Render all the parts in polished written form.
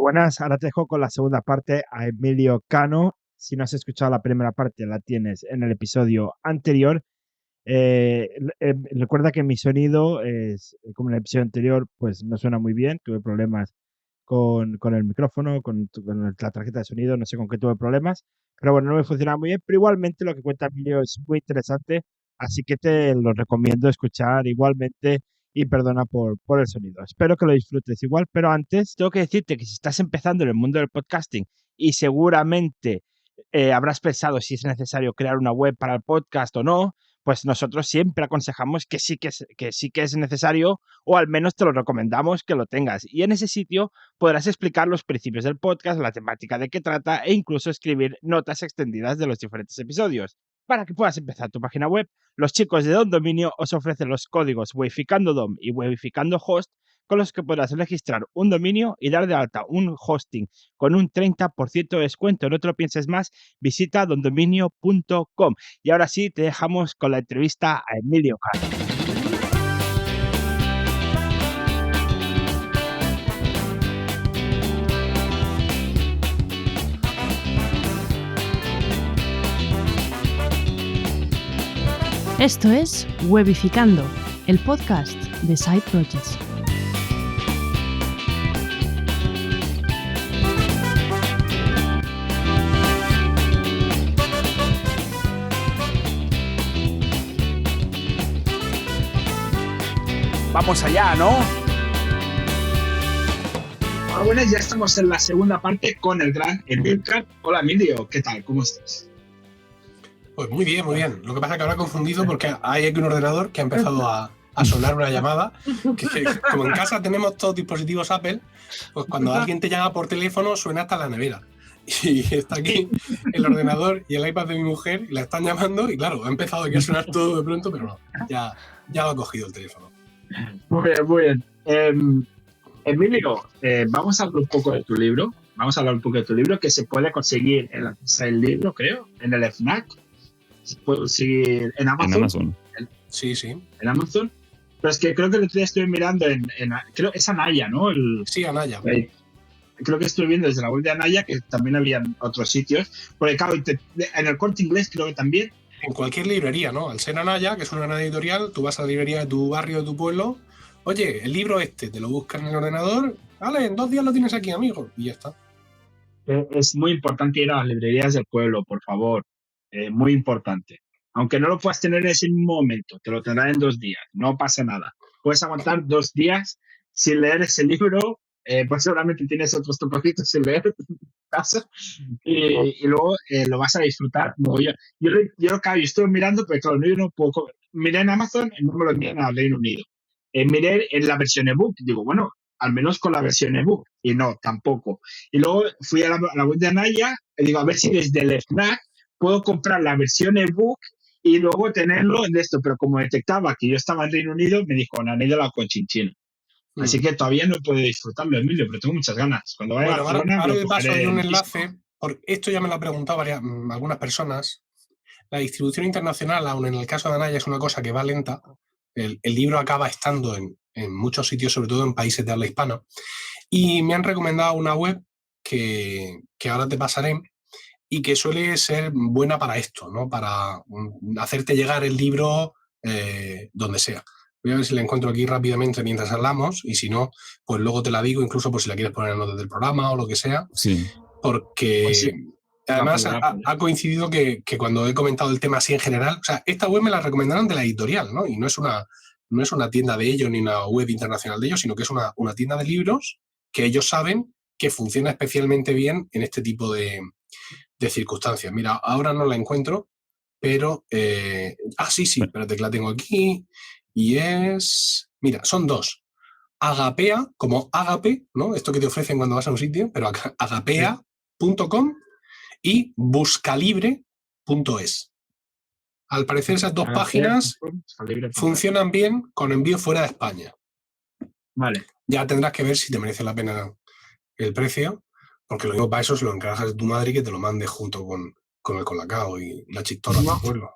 Buenas, ahora te dejo con la segunda parte a Emilio Cano. Si no has escuchado la primera parte, la tienes en el episodio anterior. Recuerda que mi sonido es, como en el episodio anterior, pues no suena muy bien. Tuve problemas con el micrófono, con la tarjeta de sonido, no sé con qué tuve problemas. Pero bueno, no me funcionaba muy bien. Pero igualmente lo que cuenta Emilio es muy interesante, así que te lo recomiendo escuchar igualmente y perdona por el sonido. Espero que lo disfrutes igual, pero antes tengo que decirte que si estás empezando en el mundo del podcasting y seguramente habrás pensado si es necesario crear una web para el podcast o no, pues nosotros siempre aconsejamos que sí que es necesario, o al menos te lo recomendamos que lo tengas. Y en ese sitio podrás explicar los principios del podcast, la temática de qué trata e incluso escribir notas extendidas de los diferentes episodios. Para que puedas empezar tu página web, los chicos de Don Dominio os ofrecen los códigos Webificando Dom y Webificando Host, con los que podrás registrar un dominio y dar de alta un hosting con un 30% de descuento. No te lo pienses más, visita dondominio.com. Y ahora sí, te dejamos con la entrevista a Emilio Cano. Esto es Webificando, el podcast de Side Projects. Vamos allá, ¿no? Hola, buenas, ya estamos en la segunda parte con el gran Emilio Cano. Hola Emilio, ¿qué tal? ¿Cómo estás? Pues muy bien, muy bien. Lo que pasa es que ahora he confundido porque hay aquí un ordenador que ha empezado a sonar una llamada. Que como en casa tenemos todos dispositivos Apple, pues cuando alguien te llama por teléfono suena hasta la nevera. Y está aquí el ordenador y el iPad de mi mujer y la están llamando y claro, ha empezado aquí a sonar todo de pronto, pero no, ya lo ha cogido el teléfono. Muy bien, muy bien. Emilio, vamos a hablar un poco de tu libro. Que se puede conseguir en la Casa del Libro, creo, en el FNAC. Se puede conseguir en Amazon. Sí. En Amazon. Pero es que creo que el otro día estuve mirando creo que es Anaya, ¿no? Sí, Anaya. Creo que estuve viendo desde la web de Anaya que también habían otros sitios. Porque claro, en el Corte Inglés creo que también. En cualquier librería, ¿no? Al ser Anaya, que es una gran editorial, tú vas a la librería de tu barrio, de tu pueblo. Oye, el libro te lo buscas en el ordenador. Vale, en 2 días lo tienes aquí, amigo. Y ya está. Es muy importante ir a las librerías del pueblo, por favor. Muy importante. Aunque no lo puedas tener en ese mismo momento, te lo tendrás en 2 días. No pasa nada. Puedes aguantar 2 días sin leer ese libro. Pues seguramente tienes otros topacitos sin leer en casa. Y luego lo vas a disfrutar. Yo estoy mirando, pero claro, yo no puedo. Miré en Amazon y no me lo envían al Reino Unido. Miré en la versión ebook. Digo, bueno, al menos con la versión ebook. Y no, tampoco. Y luego fui a la web de Anaya y digo, a ver si desde el FNAC puedo comprar la versión ebook y luego tenerlo en esto. Pero como detectaba que yo estaba en Reino Unido, me dijo, no han ido a la Conchinchina. Así que todavía no puedo disfrutarlo, Emilio, pero tengo muchas ganas. Cuando vaya a Barcelona, ahora de paso hay un enlace, porque esto ya me lo han preguntado algunas personas. La distribución internacional, aun en el caso de Anaya, es una cosa que va lenta. El libro acaba estando en muchos sitios, sobre todo en países de habla hispana. Y me han recomendado una web que ahora te pasaré y que suele ser buena para esto, ¿no? Para hacerte llegar el libro donde sea. Voy a ver si la encuentro aquí rápidamente mientras hablamos y si no, pues luego te la digo, incluso por si la quieres poner en notas del programa o lo que sea. Sí. Porque Pues sí. además ha coincidido que cuando he comentado el tema así en general, o sea, esta web me la recomendaron de la editorial, ¿no? Y no es una tienda de ellos ni una web internacional de ellos, sino que es una tienda de libros que ellos saben que funciona especialmente bien en este tipo de circunstancias. Mira, ahora no la encuentro, pero... sí, espérate que la tengo aquí. Y es... Mira, son 2. Agapea, como Agape, ¿no? Esto que te ofrecen cuando vas a un sitio, pero agapea.com y buscalibre.es. Al parecer esas 2 páginas funcionan bien con envío fuera de España. Vale. Ya tendrás que ver si te merece la pena el precio, porque lo mismo para eso se lo encargas de tu madre y que te lo mande junto con el colacao y la chistorra del pueblo.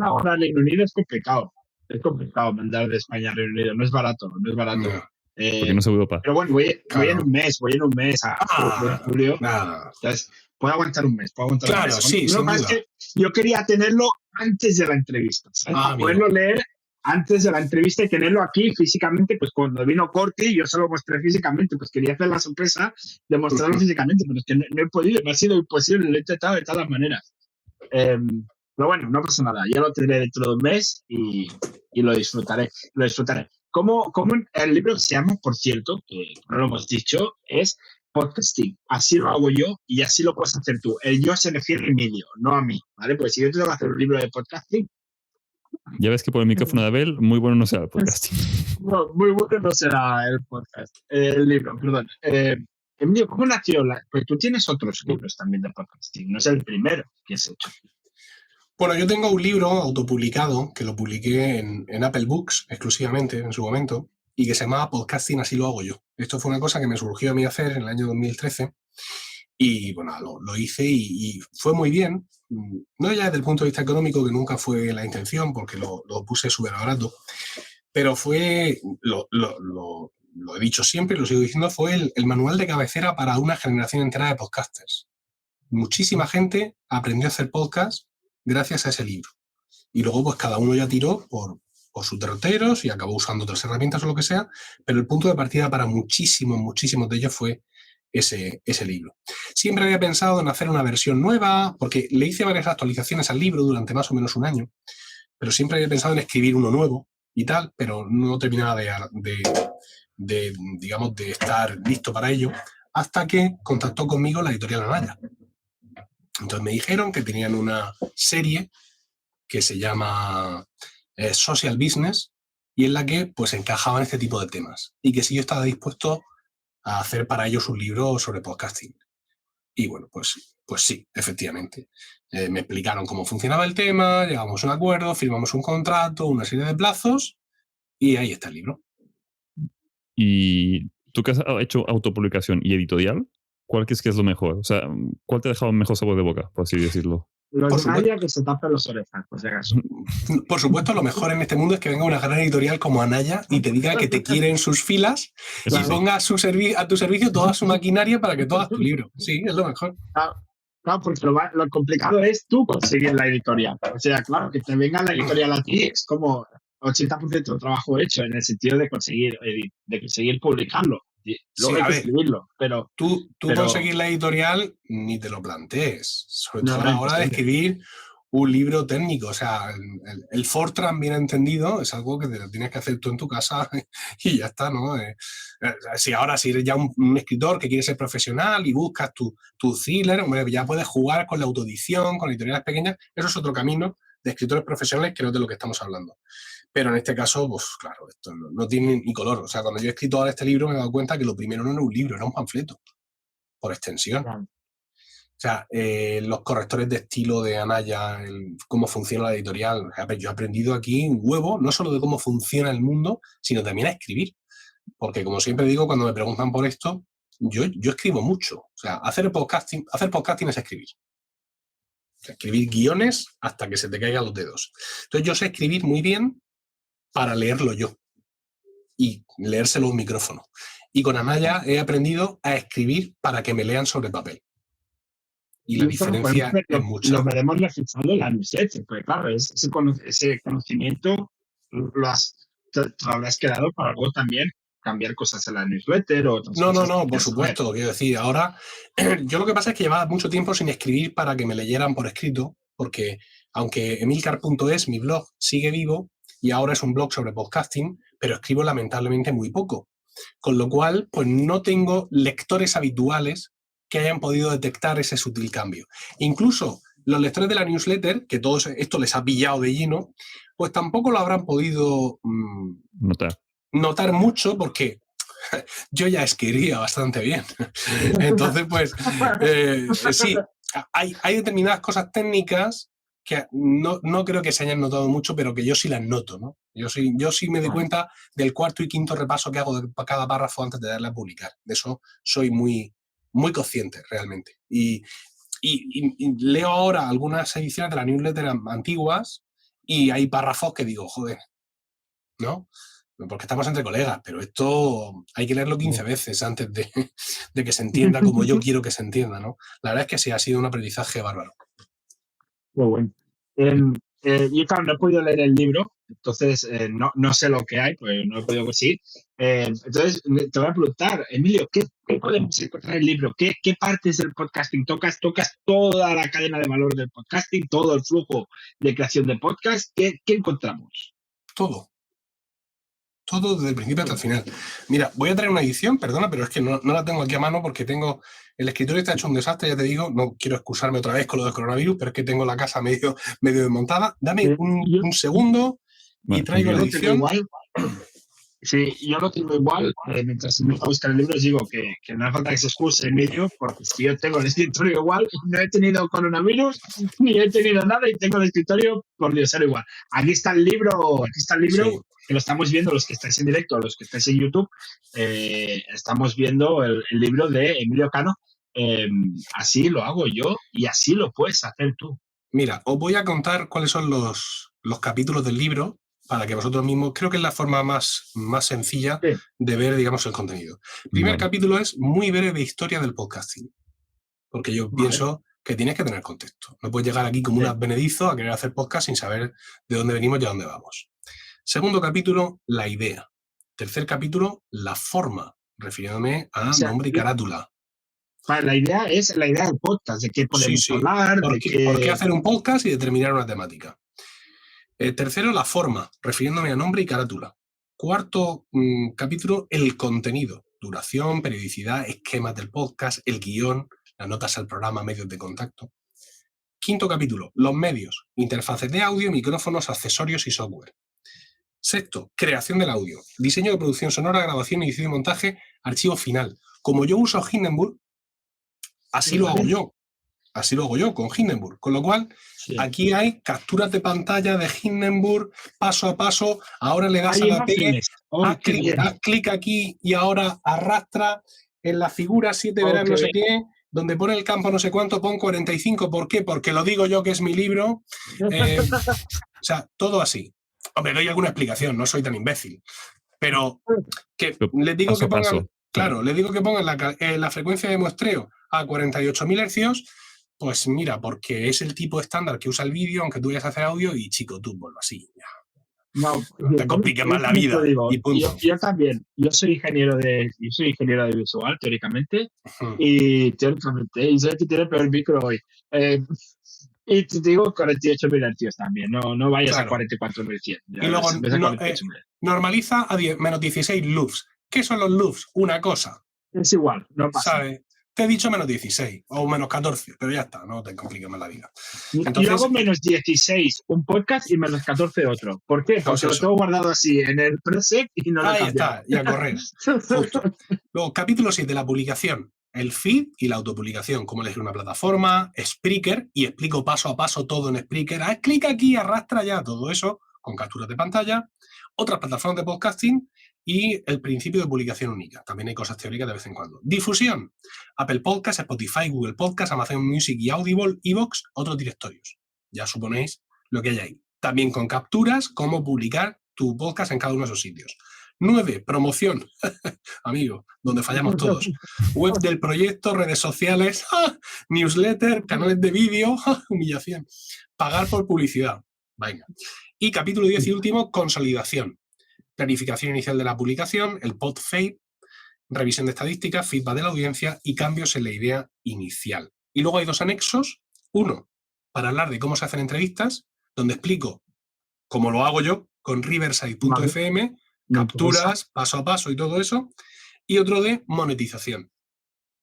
Ahora Reino Unido es complicado. Es complicado mandar de España a Reino Unido. No es barato. No. Porque no es Europa. Pero bueno, voy en Claro. un mes, voy en julio. Nada. Entonces, puedo aguantar un mes, Claro, sí, Lo sin que pasa duda. es que yo quería tenerlo antes de la entrevista, ¿sabes? Para Amigo. poderlo leer antes de la entrevista y tenerlo aquí físicamente, pues cuando vino Corti, yo se lo mostré físicamente, pues quería hacer la sorpresa de mostrarlo físicamente, pero es que no he podido, me ha sido imposible, lo he intentado de todas maneras. Pero bueno, no pasa nada, ya lo tendré dentro de un mes y lo disfrutaré, Como el libro que se llama, por cierto, que no lo hemos dicho, es podcasting. Así lo hago yo y así lo puedes hacer tú. El yo se refiere a Emilio, no a mí, ¿vale? Pues si yo tengo que hacer un libro de podcasting, Ya ves que por el micrófono de Abel, muy bueno no será el podcasting. no, muy bueno no será el podcast, el libro, perdón. Emilio, ¿cómo nació Pues tú tienes otros libros también de podcasting, no es el primero que has hecho. Bueno, yo tengo un libro autopublicado que lo publiqué en Apple Books exclusivamente en su momento y que se llamaba Podcasting, así lo hago yo. Esto fue una cosa que me surgió a mí hacer en el año 2013 y bueno, lo hice y fue muy bien. No ya desde el punto de vista económico, que nunca fue la intención porque lo puse súper barato, pero fue, lo he dicho siempre y lo sigo diciendo, fue el manual de cabecera para una generación entera de podcasters. Muchísima gente aprendió a hacer podcast gracias a ese libro. Y luego pues cada uno ya tiró por sus derroteros y acabó usando otras herramientas o lo que sea, pero el punto de partida para muchísimos de ellos fue ese libro. Siempre había pensado en hacer una versión nueva, porque le hice varias actualizaciones al libro durante más o menos un año, pero siempre había pensado en escribir uno nuevo y tal, pero no terminaba digamos, de estar listo para ello, hasta que contactó conmigo la editorial Anaya. Entonces me dijeron que tenían una serie que se llama Social Business y en la que pues encajaban este tipo de temas y que si yo estaba dispuesto a hacer para ellos un libro sobre podcasting. Y bueno, pues sí, efectivamente. Me explicaron cómo funcionaba el tema, llegamos a un acuerdo, firmamos un contrato, una serie de plazos y ahí está el libro. Y tú que has hecho autopublicación y editorial, ¿cuál crees que es lo mejor? O sea, ¿cuál te ha dejado un mejor sabor de boca, por así decirlo? Los de Anaya que se tapen los orejas, por si acaso. Por supuesto, lo mejor en este mundo es que venga una gran editorial como Anaya y te diga que te quiere en sus filas y ponga a tu servicio toda su maquinaria para que tú hagas tu libro. Sí, es lo mejor. Claro, porque lo complicado es tú conseguir la editorial. O sea, claro, que te venga la editorial a ti es como 80% del trabajo hecho en el sentido de conseguir publicarlo. Luego hay que escribirlo, pero tú conseguir la editorial ni te lo plantees, sobre todo a la hora de escribir un libro técnico. O sea, el Fortran bien entendido es algo que te lo tienes que hacer tú en tu casa y ya está, ¿no? Si eres ya un escritor que quiere ser profesional y buscas tu thriller, ya puedes jugar con la autoedición, con editoriales pequeñas. Eso es otro camino de escritores profesionales que no es de lo que estamos hablando. Pero en este caso, pues claro, esto no tiene ni color. O sea, cuando yo he escrito ahora este libro me he dado cuenta que lo primero no era un libro, era un panfleto, por extensión. Claro. O sea, los correctores de estilo de Anaya, cómo funciona la editorial. Yo he aprendido aquí un huevo, no solo de cómo funciona el mundo, sino también a escribir. Porque como siempre digo, cuando me preguntan por esto, yo escribo mucho. O sea, hacer podcasting es escribir. O sea, escribir guiones hasta que se te caigan los dedos. Entonces yo sé escribir muy bien para leerlo yo y leérselo a un micrófono. Y con Anaya he aprendido a escribir para que me lean sobre papel. Y la diferencia es mucha. Lo veremos reflejado en la newsletter, porque claro, ese conocimiento te habrás quedado para luego también cambiar cosas en la newsletter o otras cosas. No, por supuesto, quiero decir, ahora yo lo que pasa es que llevaba mucho tiempo sin escribir para que me leyeran por escrito, porque aunque emilcar.es, mi blog, sigue vivo y ahora es un blog sobre podcasting, pero escribo lamentablemente muy poco. Con lo cual, pues no tengo lectores habituales que hayan podido detectar ese sutil cambio. Incluso los lectores de la newsletter, que todo esto les ha pillado de lleno, pues tampoco lo habrán podido notar mucho porque yo ya escribía bastante bien. Entonces, pues sí, hay determinadas cosas técnicas que no creo que se hayan notado mucho, pero que yo sí las noto, ¿no? Yo sí me doy cuenta del cuarto y quinto repaso que hago de cada párrafo antes de darle a publicar. De eso soy muy consciente, realmente. Y leo ahora algunas ediciones de la newsletter antiguas y hay párrafos que digo, joder, ¿no? porque estamos entre colegas, pero esto hay que leerlo 15 veces antes de que se entienda como yo quiero que se entienda, ¿no? La verdad es que sí, ha sido un aprendizaje bárbaro. Muy bueno. Yo, claro, no he podido leer el libro, entonces no sé lo que hay, pues no he podido conseguir. Entonces, te voy a preguntar, Emilio, ¿qué podemos encontrar en el libro? ¿Qué partes del podcasting tocas? ¿Tocas toda la cadena de valor del podcasting, todo el flujo de creación de podcast? ¿Qué encontramos? Todo desde el principio hasta el final. Mira, voy a traer una edición, perdona, pero es que no la tengo aquí a mano porque el escritorio está hecho un desastre, ya te digo, no quiero excusarme otra vez con lo del coronavirus, pero es que tengo la casa medio desmontada. Dame un segundo y traigo la edición. Sí, yo lo tengo igual. Mientras me buscar el libro, os digo que no hace falta que se excuse Emilio, porque si yo tengo el escritorio igual, no he tenido coronavirus, ni he tenido nada y tengo el escritorio por Dios, era igual. Aquí está el libro, Sí. que lo estamos viendo, los que estáis en directo, los que estáis en YouTube, estamos viendo el libro de Emilio Cano. Así lo hago yo y así lo puedes hacer tú. Mira, os voy a contar cuáles son los capítulos del libro para que vosotros mismos, creo que es la forma más sencilla de ver, digamos, el contenido. El primer capítulo es muy breve historia del podcasting, porque yo pienso que tienes que tener contexto. No puedes llegar aquí como un advenedizo a querer hacer podcast sin saber de dónde venimos y a dónde vamos. Segundo capítulo, la idea. Tercer capítulo, la forma, refiriéndome a nombre y carátula. La idea es la idea del podcast, de qué podemos hablar. ¿Por qué hacer un podcast y determinar una temática? Tercero, la forma, refiriéndome a nombre y carátula. Cuarto capítulo, el contenido. Duración, periodicidad, esquemas del podcast, el guión, las notas al programa, medios de contacto. Quinto capítulo, los medios. Interfaces de audio, micrófonos, accesorios y software. Sexto, creación del audio. Diseño de producción sonora, grabación, edición y montaje, archivo final. Como yo uso Hindenburg, así lo hago yo. Así lo hago yo con Hindenburg. Con lo cual, aquí hay capturas de pantalla de Hindenburg, paso a paso. Ahora le das a la P, haz clic aquí y ahora arrastra en la figura 7 verás no sé qué, donde pone el campo no sé cuánto, pon 45. ¿Por qué? Porque lo digo yo que es mi libro. O sea, todo así. Hombre, doy alguna explicación, no soy tan imbécil. Pero que les digo que pongan, les digo que pongan la frecuencia de muestreo a 48.000 hercios. Pues mira, porque es el tipo estándar que usa el vídeo, aunque tú vayas a hacer audio, y chico, tú vuelvo así. Ya. No te compliques más la vida. Yo también. Yo soy ingeniero de visual, teóricamente. Y teóricamente, y sé que tiene peor micro hoy. Y te digo 48.000 hercios también. No vayas a 44.100. Y luego normaliza a menos 16 loops. ¿Qué son los loops? Una cosa. Es igual, no pasa. ¿Sabes? Te he dicho menos 16 o menos 14, pero ya está, no te compliques más la vida. Entonces, yo hago menos 16 un podcast y menos 14 otro. ¿Por qué? Porque lo tengo guardado así en el preset y no lo he cambiado. Ahí está, y a correr. Justo. Luego, capítulo 7, la publicación, el feed y la autopublicación, cómo elegir una plataforma, Spreaker, y explico paso a paso todo en Spreaker. Haz clic aquí, arrastra ya todo eso con capturas de pantalla. Otras plataformas de podcasting y el principio de publicación única. También hay cosas teóricas de vez en cuando. Difusión. Apple Podcasts, Spotify, Google Podcasts, Amazon Music y Audible, iVoox, otros directorios. Ya suponéis lo que hay ahí. También con capturas, cómo publicar tu podcast en cada uno de esos sitios. 9. Promoción. Amigo, donde fallamos todos. Web del proyecto, redes sociales, newsletter, canales de vídeo, humillación. Pagar por publicidad. Venga. Y capítulo 10 y último, consolidación. Planificación inicial de la publicación, el pod fade, revisión de estadísticas, feedback de la audiencia y cambios en la idea inicial. Y luego hay 2 anexos. Uno, para hablar de cómo se hacen entrevistas, donde explico cómo lo hago yo con Riverside.fm, capturas, paso a paso y todo eso. Y otro de monetización,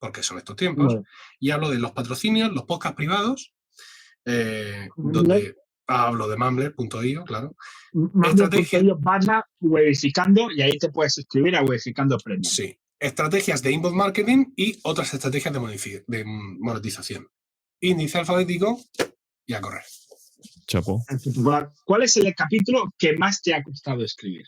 porque son estos tiempos. Y hablo de los patrocinios, los podcasts privados, donde... hablo de Mumbler.io, claro. Mumbler.io / Webificando y ahí te puedes suscribir a Webificando Premium. Sí. Estrategias de inbound marketing y otras estrategias de monetización. Índice alfabético y a correr. Chapo. ¿Cuál es el capítulo que más te ha costado escribir?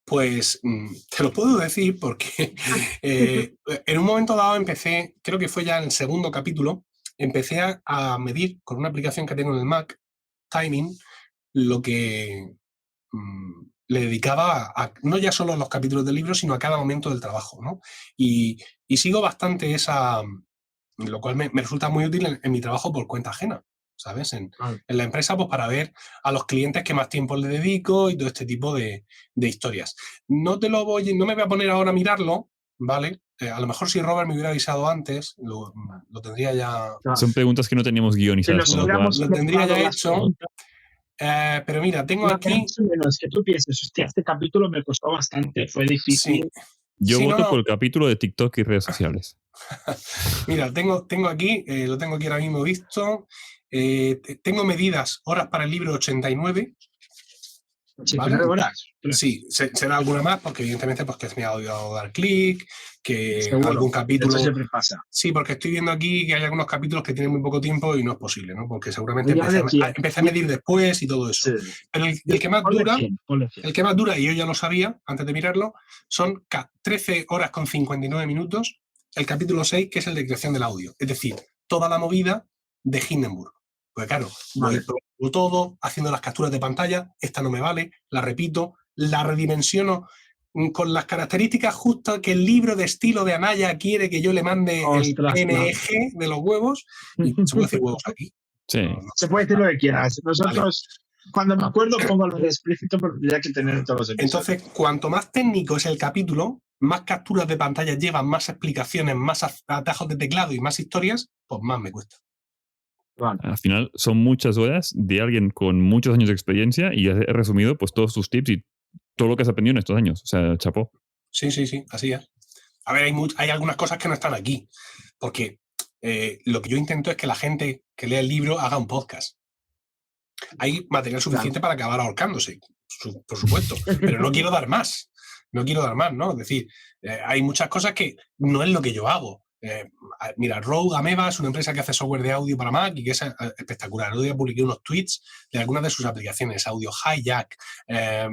Pues te lo puedo decir porque en un momento dado empecé, creo que fue ya en el segundo capítulo, empecé a medir con una aplicación que tengo en el Mac, Timing, lo que le dedicaba no ya solo a los capítulos del libro, sino a cada momento del trabajo, ¿no? Y sigo bastante lo cual me resulta muy útil en mi trabajo por cuenta ajena, ¿sabes? En la empresa, pues para ver a los clientes qué más tiempo le dedico y todo este tipo de historias. No me voy a poner ahora a mirarlo, ¿vale? A lo mejor si Robert me hubiera avisado antes, lo tendría ya... Son preguntas que no teníamos guionizadas. Si nos Con lo cual, hubiéramos lo tendría ya las hecho. preguntas, Pero mira, tengo pero aquí... más o menos que tú pienses, hostia, este capítulo me costó bastante, fue difícil. Sí. yo Sí, voto no. por el capítulo de TikTok y redes sociales. Mira, tengo aquí, lo tengo aquí ahora mismo visto. Tengo medidas, horas para el libro 89. ¿Vale? 89 horas. Sí, será alguna más, porque evidentemente pues, que me ha olvidado dar clic, que Seguro. algún capítulo... Eso siempre pasa. Sí, porque estoy viendo aquí que hay algunos capítulos que tienen muy poco tiempo y no es posible, ¿no? Porque seguramente Ya empecé a medir después y todo eso. Sí. Pero el que más dura, Ponle 100. el que más dura, y yo ya lo sabía antes de mirarlo, son 13 horas con 59 minutos, el capítulo 6, que es el de creación del audio. Es decir, toda la movida de Hindenburg. Porque claro, voy probando todo, haciendo las capturas de pantalla, esta no me vale, la repito, la redimensiono con las características justas que el libro de estilo de Anaya quiere que yo le mande. Ostras, el PNG de los huevos, y se puede decir huevos aquí. Sí. No, Se puede decir lo que quieras. Nosotros, cuando me acuerdo, pongo lo de explícito porque tendría que tener en todos los episodios. Entonces, cuanto más técnico es el capítulo, más capturas de pantalla llevan, más explicaciones, más atajos de teclado y más historias, pues más me cuesta. Vale. Al final son muchas horas de alguien con muchos años de experiencia y he resumido pues todos tus tips y todo lo que has aprendido en estos años. O sea, chapó. Sí, así es. A ver, hay algunas cosas que no están aquí, porque lo que yo intento es que la gente que lea el libro haga un podcast. Hay material suficiente para acabar ahorcándose, por supuesto, pero no quiero dar más. No quiero dar más, ¿no? Es decir, hay muchas cosas que no es lo que yo hago. Mira, Rogue Ameba es una empresa que hace software de audio para Mac y que es espectacular. El otro día publiqué unos tweets de algunas de sus aplicaciones, Audio Hijack,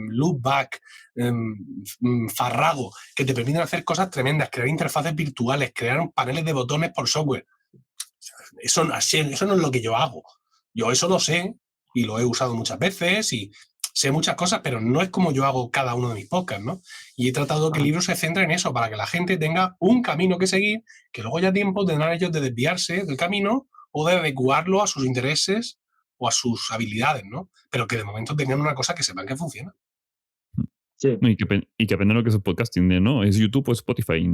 Loopback, Farrago, que te permiten hacer cosas tremendas, crear interfaces virtuales, crear paneles de botones por software. Eso no es lo que yo hago. Yo eso lo sé y lo he usado muchas veces y sé muchas cosas, pero no es como yo hago cada uno de mis podcasts, ¿no? Y he tratado que el libro se centre en eso, para que la gente tenga un camino que seguir, que luego ya tiempo tendrán ellos de desviarse del camino o de adecuarlo a sus intereses o a sus habilidades, ¿no? Pero que de momento tengan una cosa que sepan que funciona. Sí. Y que aprendan lo que es el podcasting, ¿no? Es YouTube o Spotify.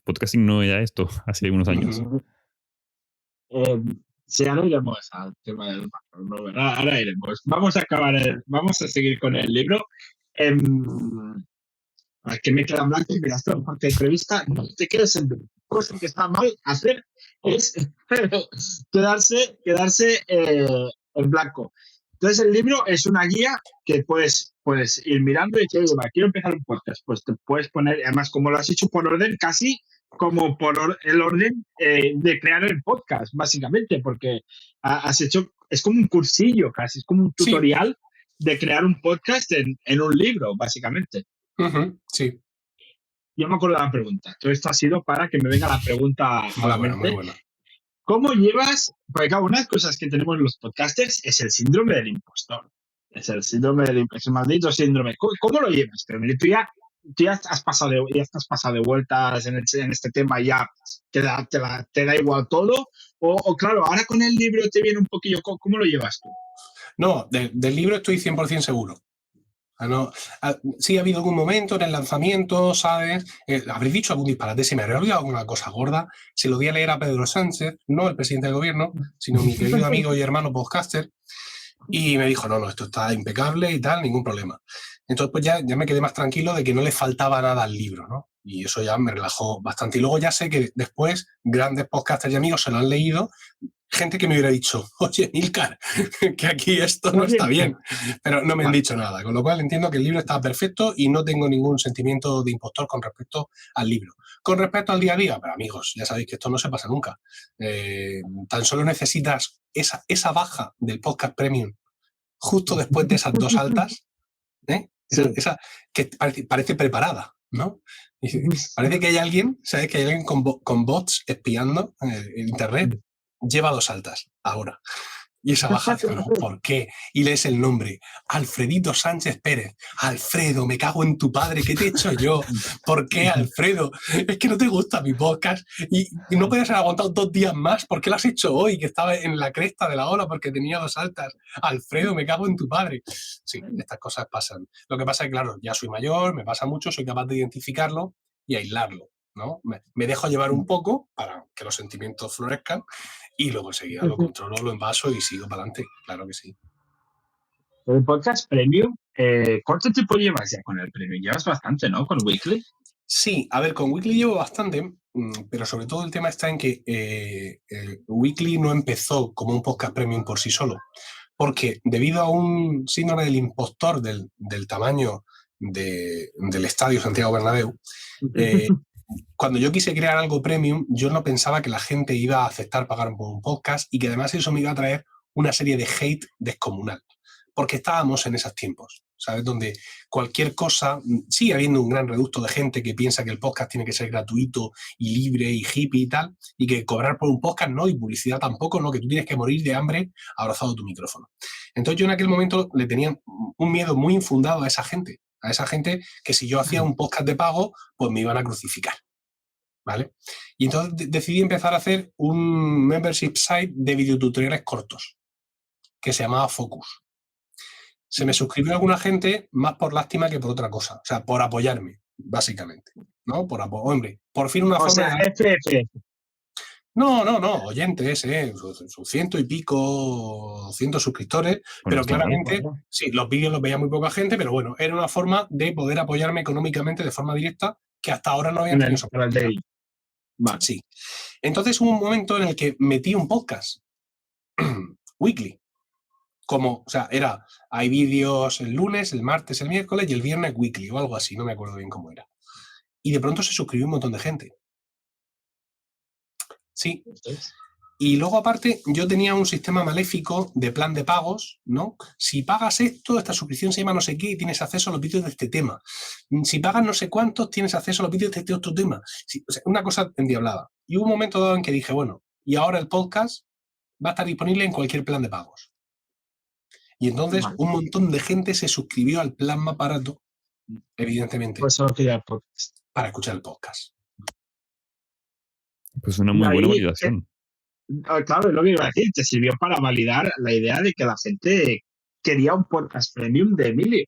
Podcasting no era esto hace unos años. Sí, ahora iremos al tema del macro. Ahora iremos. Vamos a seguir con el libro. Que me queda blanco, mira, esta parte de entrevista, no te quedes en blanco. Cosa que está mal hacer es quedarse en blanco. Entonces el libro es una guía que puedes ir mirando y decir, oye, quiero empezar un podcast. Pues te puedes poner, además como lo has hecho por orden, casi como por el orden de crear el podcast, básicamente, porque has hecho, es como un cursillo casi, es como un tutorial de crear un podcast en un libro, básicamente. Sí. Yo me acuerdo de la pregunta. Todo esto ha sido para que me venga la pregunta a la mente. Muy buena. ¿Cómo llevas? Porque claro, una de las cosas que tenemos en los podcasters es el síndrome del impostor. Es el síndrome del impostor, maldito síndrome. ¿Cómo lo llevas? Tú ya estás pasado de vueltas en este tema, ya te da igual todo. O claro, ahora con el libro te viene un poquillo. ¿Cómo lo llevas tú? No, del libro estoy 100% seguro. Sí ha habido algún momento en el lanzamiento, ¿sabes? Habré dicho algún disparate, se me habría olvidado alguna cosa gorda. Se lo di a leer a Pedro Sánchez, no el presidente del gobierno, sino mi querido amigo y hermano podcaster, y me dijo, no, esto está impecable y tal, ningún problema. Entonces pues ya me quedé más tranquilo de que no le faltaba nada al libro, ¿no? Y eso ya me relajó bastante. Y luego ya sé que después grandes podcasters y amigos se lo han leído, gente que me hubiera dicho, oye, Milcar, que aquí esto no está bien, pero no me han dicho nada, con lo cual entiendo que el libro está perfecto y no tengo ningún sentimiento de impostor con respecto al libro. Con respecto al día a día, pero amigos, ya sabéis que esto no se pasa nunca. Tan solo necesitas esa baja del podcast premium justo después de esas dos altas, esa que parece preparada, ¿no? Parece que hay alguien, ¿sabes? Que hay alguien con bots espiando en internet. Lleva dos altas ahora. Y esa baja, ¿por qué? Y lees el nombre, Alfredito Sánchez Pérez. Alfredo, me cago en tu padre, ¿qué te he hecho yo? ¿Por qué, Alfredo? Es que no te gusta mi podcast y no podías haber aguantado 2 días más. ¿Por qué lo has hecho hoy? Que estaba en la cresta de la ola porque tenía 2 altas. Alfredo, me cago en tu padre. Sí, estas cosas pasan. Lo que pasa es que, claro, ya soy mayor, me pasa mucho, soy capaz de identificarlo y aislarlo, ¿no? Me dejo llevar un poco para que los sentimientos florezcan y luego enseguida lo controlo, lo envaso y sigo para adelante. Claro que sí. El podcast Premium, ¿cuánto tiempo llevas ya con el Premium? Llevas bastante, ¿no? Con Weekly. Sí, a ver, con Weekly llevo bastante, pero sobre todo el tema está en que Weekly no empezó como un podcast premium por sí solo, porque debido a un síndrome del impostor del tamaño del estadio Santiago Bernabéu, cuando yo quise crear algo premium, yo no pensaba que la gente iba a aceptar pagar por un podcast y que además eso me iba a traer una serie de hate descomunal, porque estábamos en esos tiempos, ¿sabes? Donde cualquier cosa, sigue habiendo un gran reducto de gente que piensa que el podcast tiene que ser gratuito y libre y hippie y tal, y que cobrar por un podcast no, y publicidad tampoco, no, que tú tienes que morir de hambre abrazado a tu micrófono. Entonces yo en aquel momento le tenía un miedo muy infundado a esa gente que si yo hacía un podcast de pago, pues me iban a crucificar, ¿vale? Y entonces decidí empezar a hacer un membership site de videotutoriales cortos, que se llamaba Focus. Se me suscribió alguna gente más por lástima que por otra cosa. O sea, por apoyarme, básicamente. ¿No? Hombre, por fin una forma de... FF. No, oyentes, sus 100 y pico, 200 suscriptores, pero claramente, sí, los vídeos los veía muy poca gente, pero bueno, era una forma de poder apoyarme económicamente de forma directa que hasta ahora no habían tenido esa oportunidad. Vale. Sí. Entonces hubo un momento en el que metí un podcast, Weekly. O sea, hay vídeos el lunes, el martes, el miércoles y el viernes Weekly o algo así, no me acuerdo bien cómo era. Y de pronto se suscribió un montón de gente. Sí. Y luego, aparte, yo tenía un sistema maléfico de plan de pagos, ¿no? Si pagas esto, esta suscripción se llama no sé qué y tienes acceso a los vídeos de este tema. Si pagas no sé cuántos, tienes acceso a los vídeos de este otro tema. Sí, o sea, una cosa endiablada. Y hubo un momento dado en que dije, bueno, y ahora el podcast va a estar disponible en cualquier plan de pagos. Y entonces un montón de gente se suscribió al plan más barato, evidentemente, pues para escuchar el podcast. Pues una muy buena validación. Claro, es lo que iba a decir, te sirvió para validar la idea de que la gente quería un podcast premium de Emilio.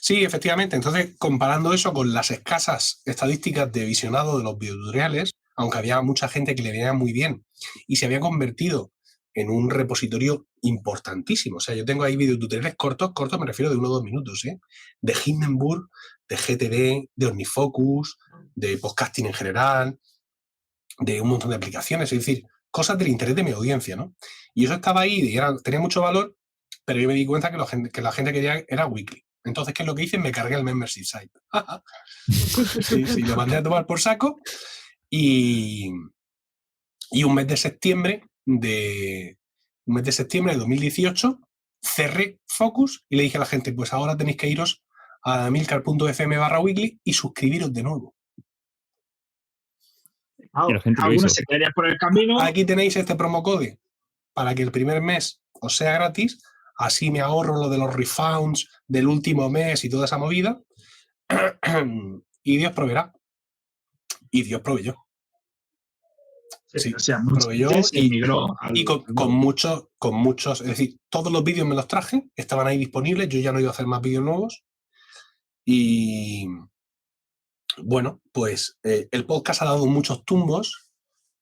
Sí, efectivamente. Entonces, comparando eso con las escasas estadísticas de visionado de los videotutoriales, aunque había mucha gente que le venía muy bien y se había convertido en un repositorio importantísimo. O sea, yo tengo ahí videotutoriales cortos, me refiero de 1 o 2 minutos, de Hindenburg, de GTD, de OmniFocus, de podcasting en general, de un montón de aplicaciones, es decir, cosas del interés de mi audiencia, ¿no? Y eso estaba ahí y tenía mucho valor, pero yo me di cuenta que la gente quería era Weekly. Entonces, ¿qué es lo que hice? Me cargué el membership site. Sí, lo mandé a tomar por saco y un mes de septiembre de 2018 cerré Focus y le dije a la gente, pues ahora tenéis que iros a milcar.fm/weekly y suscribiros de nuevo. Y la gente algunos se quedarían por el camino. Aquí tenéis este promo code para que el primer mes os sea gratis, así me ahorro lo de los refunds del último mes y toda esa movida, y Dios proveerá. Y Dios proveyó. Sí, o sea, proveyó y con muchos, es decir, todos los vídeos me los traje, estaban ahí disponibles, yo ya no iba a hacer más vídeos nuevos. Y bueno, pues el podcast ha dado muchos tumbos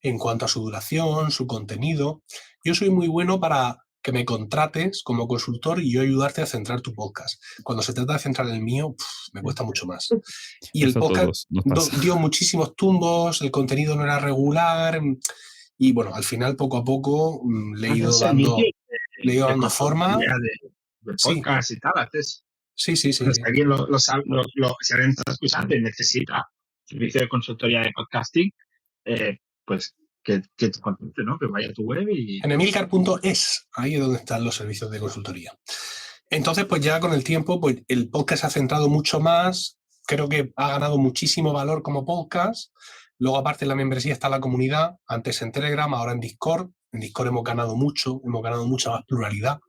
en cuanto a su duración, su contenido. Yo soy muy bueno para que me contrates como consultor y yo ayudarte a centrar tu podcast. Cuando se trata de centrar el mío, me cuesta mucho más. Y el podcast dio muchísimos tumbos, el contenido no era regular y bueno, al final poco a poco le he ido dando forma. De podcast y tal, haces. Sí. Pues alguien si alguien está escuchando y necesita servicio de consultoría de podcasting, pues que te contacte, ¿no? Que vaya a tu web y... En emilcar.es, ahí es donde están los servicios de consultoría. Entonces, pues ya con el tiempo, pues el podcast se ha centrado mucho más, creo que ha ganado muchísimo valor como podcast. Luego, aparte de la membresía, está la comunidad, antes en Telegram, ahora en Discord, En Discord hemos ganado mucha más pluralidad,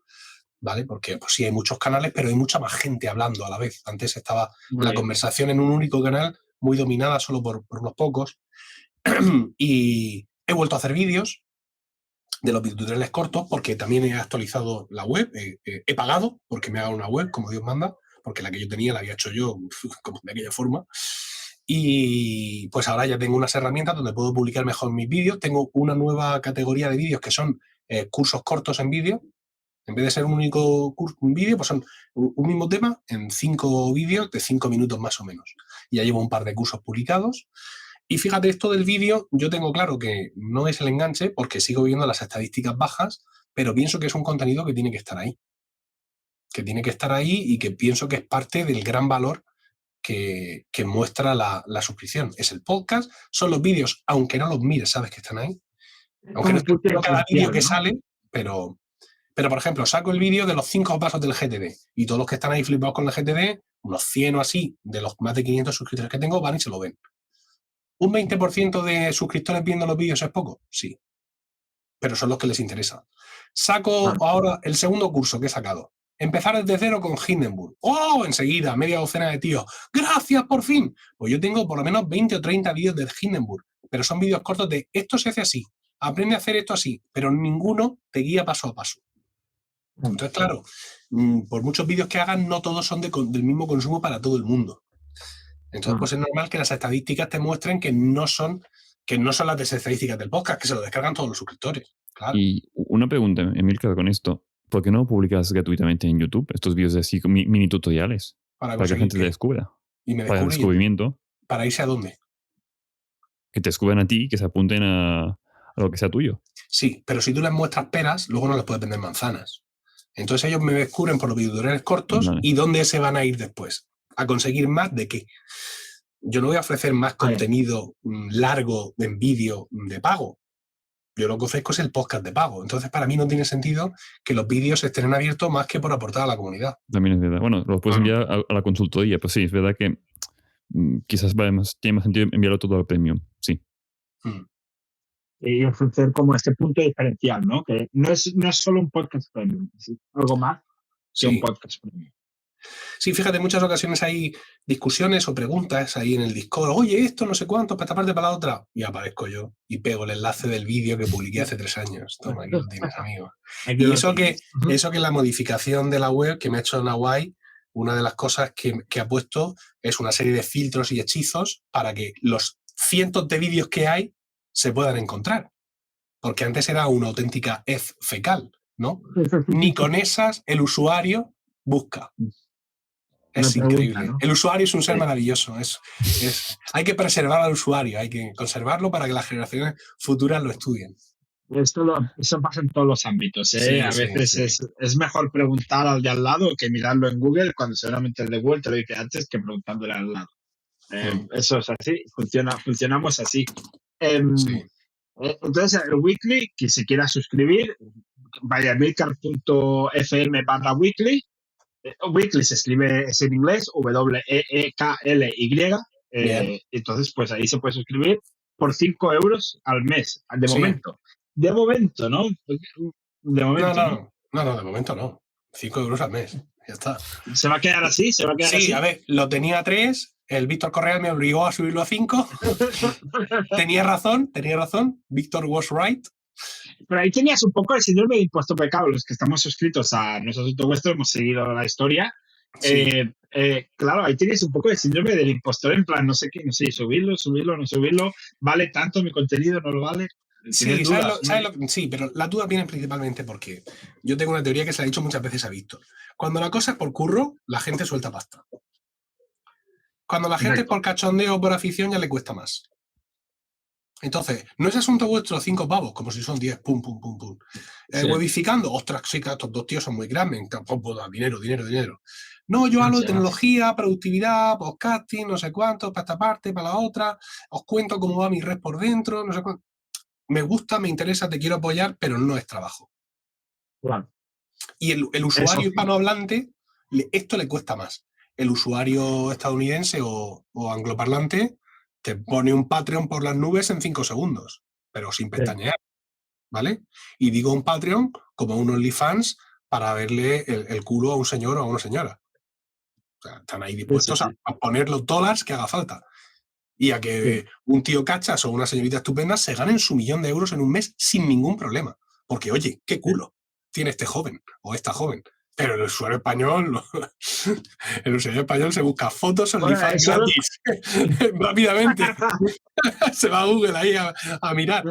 ¿vale? Porque pues sí, hay muchos canales, pero hay mucha más gente hablando a la vez. Antes estaba la conversación en un único canal, muy dominada solo por unos pocos. Y he vuelto a hacer vídeos de los videotutoriales cortos porque también he actualizado la web. He pagado porque me haga una web, como Dios manda, porque la que yo tenía la había hecho yo como de aquella forma. Y pues ahora ya tengo unas herramientas donde puedo publicar mejor mis vídeos. Tengo una nueva categoría de vídeos que son cursos cortos en vídeo. En vez de ser un único un vídeo, pues son un mismo tema en 5 vídeos de 5 minutos más o menos. Ya llevo un par de cursos publicados. Y fíjate, esto del vídeo, yo tengo claro que no es el enganche porque sigo viendo las estadísticas bajas, pero pienso que es un contenido que tiene que estar ahí. Que tiene que estar ahí y que pienso que es parte del gran valor que muestra la suscripción. Es el podcast, son los vídeos, aunque no los mires, sabes que están ahí. Aunque no esté cada vídeo que sale, pero por ejemplo, saco el vídeo de los 5 pasos del GTD y todos los que están ahí flipados con el GTD, unos 100 o así, de los más de 500 suscriptores que tengo, van y se lo ven. ¿Un 20% de suscriptores viendo los vídeos es poco? Sí. Pero son los que les interesa. Saco ahora el segundo curso que he sacado. Empezar desde cero con Hindenburg. ¡Oh! Enseguida, media docena de tíos. ¡Gracias, por fin! Pues yo tengo por lo menos 20 o 30 vídeos de Hindenburg, pero son vídeos cortos de esto se hace así, aprende a hacer esto así, pero ninguno te guía paso a paso. Entonces, claro, por muchos vídeos que hagan, no todos son del mismo consumo para todo el mundo. Entonces, pues es normal que las estadísticas te muestren que no son las estadísticas del podcast, que se lo descargan todos los suscriptores. Claro. Y una pregunta, Emilcar, con esto. ¿Por qué no publicas gratuitamente en YouTube estos vídeos así, mini tutoriales? Para que la gente te descubra. Y me para el descubrimiento. ¿Para irse a dónde? Que te descubran a ti, que se apunten a lo que sea tuyo. Sí, pero si tú les muestras peras, luego no les puedes vender manzanas. Entonces ellos me descubren por los videotutoriales cortos. Vale. ¿Y dónde se van a ir después? ¿A conseguir más de qué? Yo no voy a ofrecer más contenido largo en vídeo de pago. Yo lo que ofrezco es el podcast de pago. Entonces, para mí no tiene sentido que los vídeos estén abiertos más que por aportar a la comunidad. También es verdad. Bueno, los puedes enviar a la consultoría, pues sí, es verdad que quizás tiene más sentido enviarlo todo al premium, sí. Y ofrecer como este punto diferencial, ¿no? Que no es solo un podcast premium, es algo más que un podcast premium. Sí, fíjate, en muchas ocasiones hay discusiones o preguntas ahí en el Discord. Oye, esto no sé cuánto, para esta parte, para la otra. Y aparezco yo y pego el enlace del vídeo que publiqué hace 3 años. Toma, aquí lo tienes, amigo. Y eso que la modificación de la web que me ha hecho Nawai, una de las cosas que ha puesto es una serie de filtros y hechizos para que los cientos de vídeos que hay se puedan encontrar. Porque antes era una auténtica hez fecal, ¿no? Ni con esas el usuario busca. Es increíble. Pregunta, ¿no? El usuario es un ser maravilloso. Hay que preservar al usuario, hay que conservarlo para que las generaciones futuras lo estudien. Eso pasa en todos los ámbitos. Sí, a veces es mejor preguntar al de al lado que mirarlo en Google cuando seguramente el de Google te lo dice antes que preguntándole al lado. Eso es así, funcionamos así. Entonces, el weekly, quien se quiera suscribir, vaya a emilcar.fm/weekly. Weekly se escribe, es en inglés, WEEKLY. Entonces, pues ahí se puede suscribir por 5 euros al mes, de momento. De momento, ¿no? De momento. No, de momento no. 5 euros al mes. Ya está. ¿Se va a quedar así? Sí, así? A ver, lo tenía a 3. El Víctor Correa me obligó a subirlo a 5. Tenía razón. Víctor was right. Pero ahí tenías un poco el síndrome de impuesto pecado. Los que estamos suscritos a No es Asunto Vuestro hemos seguido la historia. Sí. Claro, ahí tienes un poco de síndrome del impostor, en plan, no sé, subirlo, no subirlo, ¿vale tanto mi contenido? ¿No lo vale? Sí, sí, pero las dudas vienen principalmente porque yo tengo una teoría que se la he dicho muchas veces a Víctor. Cuando la cosa es por curro, la gente suelta pasta. Cuando la gente es por cachondeo o por afición, ya le cuesta más. Entonces, no es asunto vuestro 5 pavos, como si son 10, pum. Webificando, ostras, sí, que estos 2 tíos son muy grandes, dinero. No, yo hablo de tecnología, productividad, podcasting, no sé cuánto, para esta parte, para la otra, os cuento cómo va mi red por dentro, no sé cuánto. Me gusta, me interesa, te quiero apoyar, pero no es trabajo. Claro. Y el usuario hispanohablante, esto le cuesta más. El usuario estadounidense o angloparlante te pone un Patreon por las nubes en 5 segundos, pero sin pestañear. ¿vale? Y digo un Patreon como un OnlyFans para verle el culo a un señor o a una señora. O sea, están ahí dispuestos a poner los dólares que haga falta. Y a que un tío cachas o una señorita estupenda se ganen su 1.000.000 de euros en un mes sin ningún problema. Porque, oye, qué culo tiene este joven o esta joven. Pero el usuario español, se busca fotos OnlyFans gratis rápidamente. Se va a Google ahí a mirar,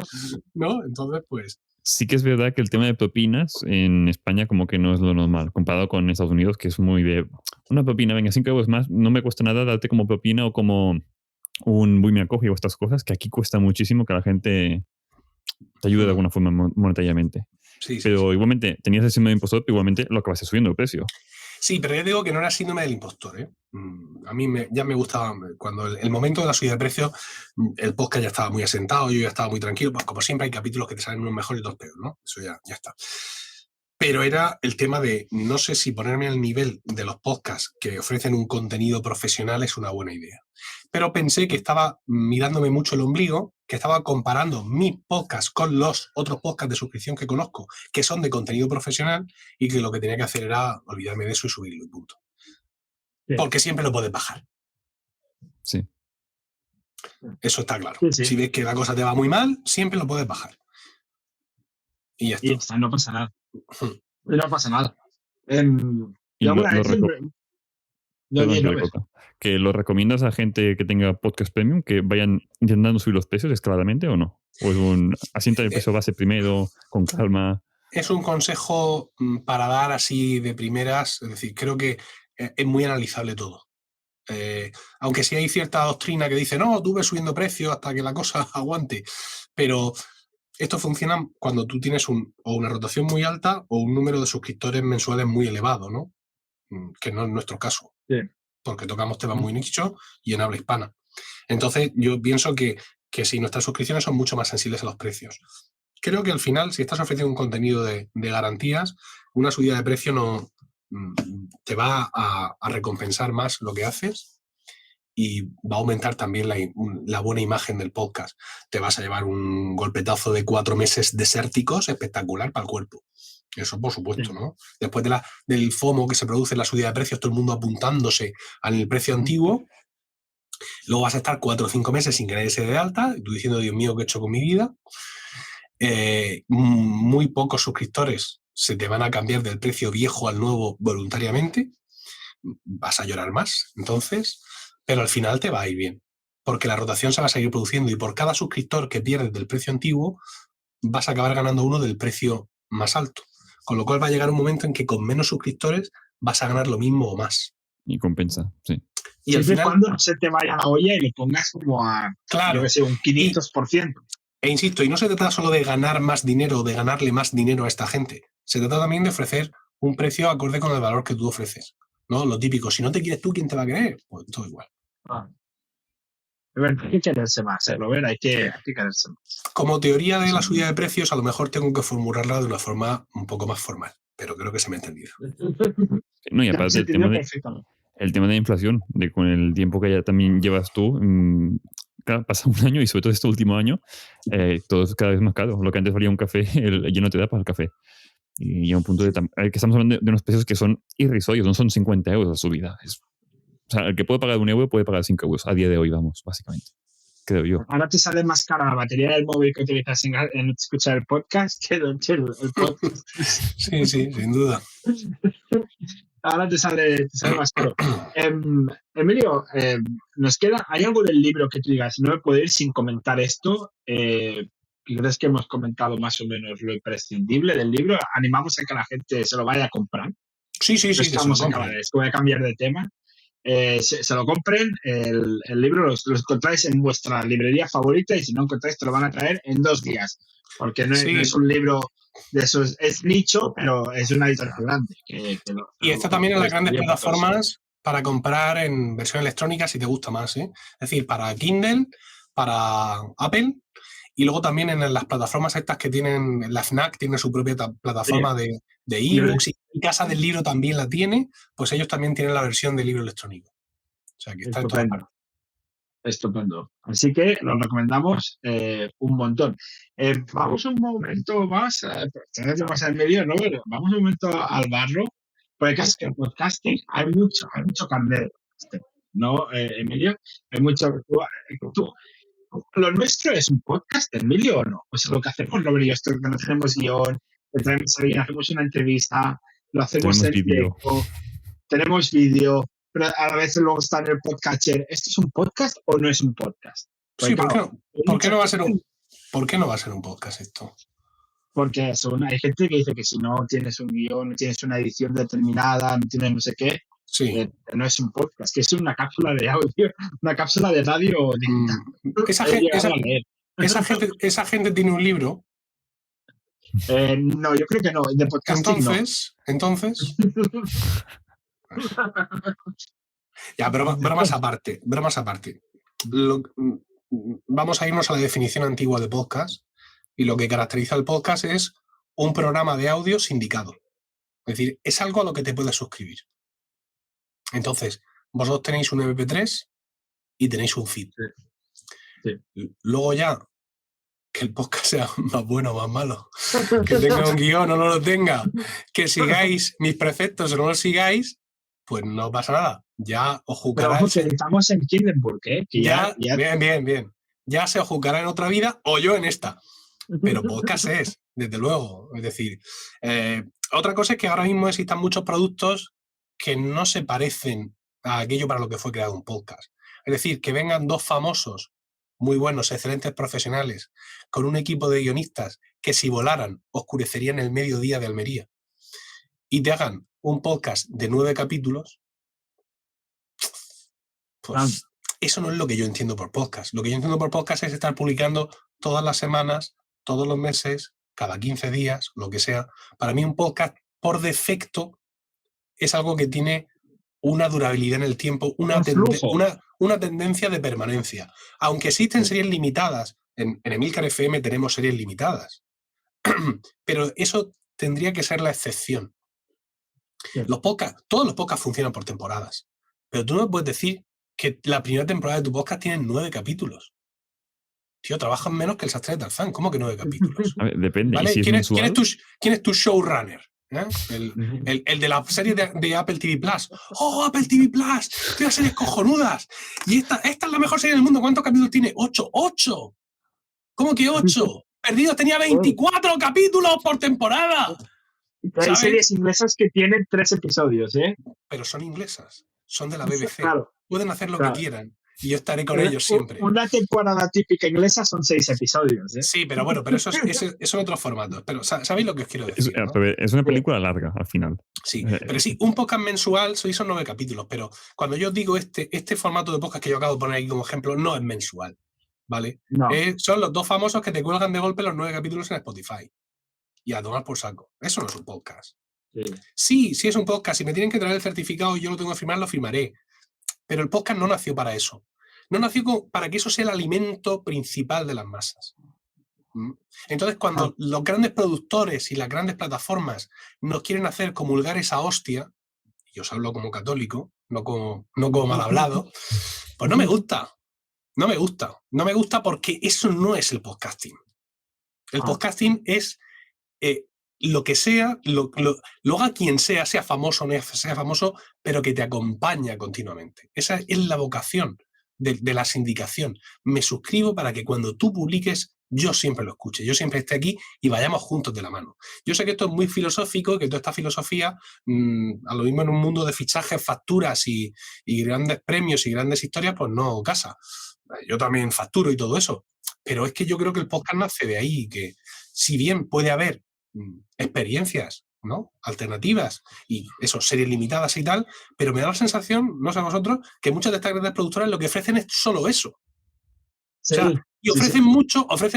¿no? Entonces, pues... Sí que es verdad que el tema de propinas en España como que no es lo normal, comparado con Estados Unidos, que es muy de... Una propina, venga, 5 euros más, no me cuesta nada darte como propina o como un Buy Me Acoge o estas cosas, que aquí cuesta muchísimo que la gente te ayude de alguna forma monetariamente. Sí, pero igualmente tenías el síndrome de impostor, pero igualmente lo acabaste subiendo el precio. Sí, pero yo digo que no era síndrome del impostor, ¿eh? A mí ya me gustaba, cuando el momento de la subida de precio, el podcast ya estaba muy asentado, yo ya estaba muy tranquilo, pues como siempre hay capítulos que te salen unos mejor y otros peor, ¿no? Eso ya está. Pero era el tema de, no sé si ponerme al nivel de los podcasts que ofrecen un contenido profesional es una buena idea. Pero pensé que estaba mirándome mucho el ombligo, que estaba comparando mi podcast con los otros podcasts de suscripción que conozco, que son de contenido profesional, y que lo que tenía que hacer era olvidarme de eso y subirlo y punto. Sí. Porque siempre lo puedes bajar. Sí. Eso está claro. Sí. Si ves que la cosa te va muy mal, siempre lo puedes bajar. Y ya está. No pasa nada. No pasa nada. ¿Que lo recomiendas a gente que tenga podcast premium que vayan intentando subir los precios escaladamente o no? ¿O es un asienta el precio base primero, con calma? Es un consejo para dar así de primeras, es decir, creo que es muy analizable todo. Aunque sí hay cierta doctrina que dice, no, tú ves subiendo precios hasta que la cosa aguante, pero esto funciona cuando tú tienes o una rotación muy alta o un número de suscriptores mensuales muy elevado, ¿no? Que no es nuestro caso. Sí. Porque tocamos temas muy nichos y en habla hispana. Entonces, yo pienso que si nuestras suscripciones son mucho más sensibles a los precios. Creo que al final, si estás ofreciendo un contenido de garantías, una subida de precio no te va a recompensar más lo que haces y va a aumentar también la buena imagen del podcast. Te vas a llevar un golpetazo de 4 meses desérticos espectacular para el cuerpo. Eso por supuesto, ¿no? Después del FOMO que se produce en la subida de precios, todo el mundo apuntándose al precio antiguo, luego vas a estar 4 o 5 meses sin querer irse de alta, y tú diciendo, Dios mío, ¿qué he hecho con mi vida? Muy pocos suscriptores se te van a cambiar del precio viejo al nuevo voluntariamente, vas a llorar más, entonces, pero al final te va a ir bien, porque la rotación se va a seguir produciendo y por cada suscriptor que pierdes del precio antiguo, vas a acabar ganando uno del precio más alto. Con lo cual va a llegar un momento en que con menos suscriptores vas a ganar lo mismo o más. Y compensa, sí. Y al final, cuando no se te vaya la olla y le pongas como a, claro, yo que sé, un 500%. E insisto, y no se trata solo de ganar más dinero o de ganarle más dinero a esta gente. Se trata también de ofrecer un precio acorde con el valor que tú ofreces, ¿no? Lo típico, si no te quieres tú, ¿quién te va a querer? Pues todo igual. Hay que quererse más, Robert, hay que quererse más. Como teoría de la subida de precios, a lo mejor tengo que formularla de una forma un poco más formal, pero creo que se me ha entendido. No, y aparte el tema de la inflación, de con el tiempo que ya también llevas tú, claro, pasa un año y sobre todo este último año, todo es cada vez más caro. Lo que antes valía un café, ya no te da para el café. Y llega un punto de que estamos hablando de unos precios que son irrisorios, no son 50 euros la subida. O sea, el que puede pagar 1 euro puede pagar 5 euros a día de hoy, vamos, básicamente. Creo yo. Ahora te sale más cara la batería del móvil que utilizas en escuchar el podcast que el podcast. Sí, sin duda. Ahora te sale más caro. Emilio, ¿hay algo del libro que tú digas, no me puedo ir sin comentar esto? ¿Crees que hemos comentado más o menos lo imprescindible del libro? ¿Animamos a que la gente se lo vaya a comprar? Sí. Voy a cambiar de tema. Se lo compren, el libro los encontráis en vuestra librería favorita y si no encontráis te lo van a traer en 2 días, porque no es un libro de esos, es nicho, pero es una editorial grande. Y está también en las grandes plataformas para comprar en versión electrónica si te gusta más, ¿eh? Es decir, para Kindle, para Apple y luego también en las plataformas estas que tienen, la FNAC tiene su propia plataforma de ebooks y Casa del Libro también la tiene, pues ellos también tienen la versión de libro electrónico. O sea, que está en todas partes. Estupendo. Así que lo recomendamos un montón. Vamos un momento más, tenemos que pasar el medio, ¿no? Pero vamos un momento al barro, porque es que el podcasting hay mucho carnet, ¿no, Emilio? Hay mucho. Lo nuestro es un podcast, Emilio, ¿o no? O sea, lo que hacemos, Robert y yo, esto que no tenemos guión, que traemos a alguien, hacemos una entrevista, lo hacemos en directo, tenemos vídeo, pero a la vez luego está en el podcatcher. ¿Esto es un podcast o no es un podcast? Porque, sí, ¿por qué no va a ser un podcast esto? Porque hay gente que dice que si no tienes un guión, no tienes una edición determinada, no tienes no sé qué, sí. No es un podcast, que es una cápsula de audio, una cápsula de radio digital. Esa gente tiene un libro. No, yo creo que no, de podcasting Entonces. Ya, bromas aparte. Vamos a irnos a la definición antigua de podcast, y lo que caracteriza el podcast es un programa de audio sindicado. Es decir, es algo a lo que te puedes suscribir. Entonces, vosotros tenéis un MP3 y tenéis un feed. Sí. Luego ya, que el podcast sea más bueno o más malo, que tenga un guión o no lo tenga, que sigáis mis preceptos o no los sigáis, pues no pasa nada. Ya os juzgará. Pero estamos en Hindenburg, ¿eh? Que ya... Bien. Ya se os juzgará en otra vida o yo en esta. Pero podcast es, desde luego. Es decir, otra cosa es que ahora mismo existan muchos productos que no se parecen a aquello para lo que fue creado un podcast. Es decir, que vengan dos famosos, muy buenos, excelentes profesionales, con un equipo de guionistas que si volaran oscurecerían el mediodía de Almería, y te hagan un podcast de 9 capítulos, pues eso no es lo que yo entiendo por podcast. Lo que yo entiendo por podcast es estar publicando todas las semanas, todos los meses, cada 15 días, lo que sea. Para mí un podcast, por defecto, es algo que tiene una durabilidad en el tiempo, una tendencia de permanencia. Aunque existen series limitadas, en Emilcar FM tenemos series limitadas, pero eso tendría que ser la excepción. Sí. Todos los podcasts funcionan por temporadas, pero tú no me puedes decir que la primera temporada de tu podcast tiene 9 capítulos. Tío, trabajan menos que el sastre de Tarzán. ¿Cómo que 9 capítulos? A ver, depende. ¿Vale? ¿Y si ¿Quién es tu showrunner? El de la serie de Apple TV Plus. ¡Oh, Apple TV Plus! Tiene series cojonudas. Y esta es la mejor serie del mundo. ¿Cuántos capítulos tiene? 8. ¡8! ¿Cómo que 8? Perdidos tenía 24 capítulos por temporada. Hay series inglesas que tienen 3 episodios, ¿eh? Pero son inglesas. Son de la BBC. Claro. Pueden hacer lo que quieran. Y yo estaré con ellos siempre. Una temporada típica inglesa son 6 episodios, ¿eh? Sí, pero bueno, pero eso son otros formatos. Pero ¿sabéis lo que os quiero decir? ¿no? Es una película larga, al final. Sí, pero sí, un podcast mensual son 9 capítulos, pero cuando yo digo este formato de podcast que yo acabo de poner aquí como ejemplo, no es mensual, ¿vale? No. Son los dos famosos que te cuelgan de golpe los 9 capítulos en Spotify. Y a tomar por saco. Eso no es un podcast. Sí es un podcast. Si me tienen que traer el certificado y yo lo tengo que firmar, lo firmaré. Pero el podcast no nació para eso. No nació para que eso sea el alimento principal de las masas. Entonces, cuando los grandes productores y las grandes plataformas nos quieren hacer comulgar esa hostia, y os hablo como católico, no como mal hablado, pues no me gusta. No me gusta porque eso no es el podcasting. El podcasting es lo que sea, lo haga quien sea famoso o no sea famoso, pero que te acompaña continuamente. Esa es la vocación de la sindicación. Me suscribo para que cuando tú publiques, yo siempre lo escuche, yo siempre esté aquí y vayamos juntos de la mano. Yo sé que esto es muy filosófico, que toda esta filosofía, a lo mismo en un mundo de fichajes, facturas y grandes premios y grandes historias, pues no casa. Yo también facturo y todo eso. Pero es que yo creo que el podcast nace de ahí, que si bien puede haber experiencias, ¿no?, alternativas y eso, series limitadas y tal, pero me da la sensación, no sé vosotros, que muchas de estas grandes productoras lo que ofrecen es solo eso. Sí, o sea, y ofrecen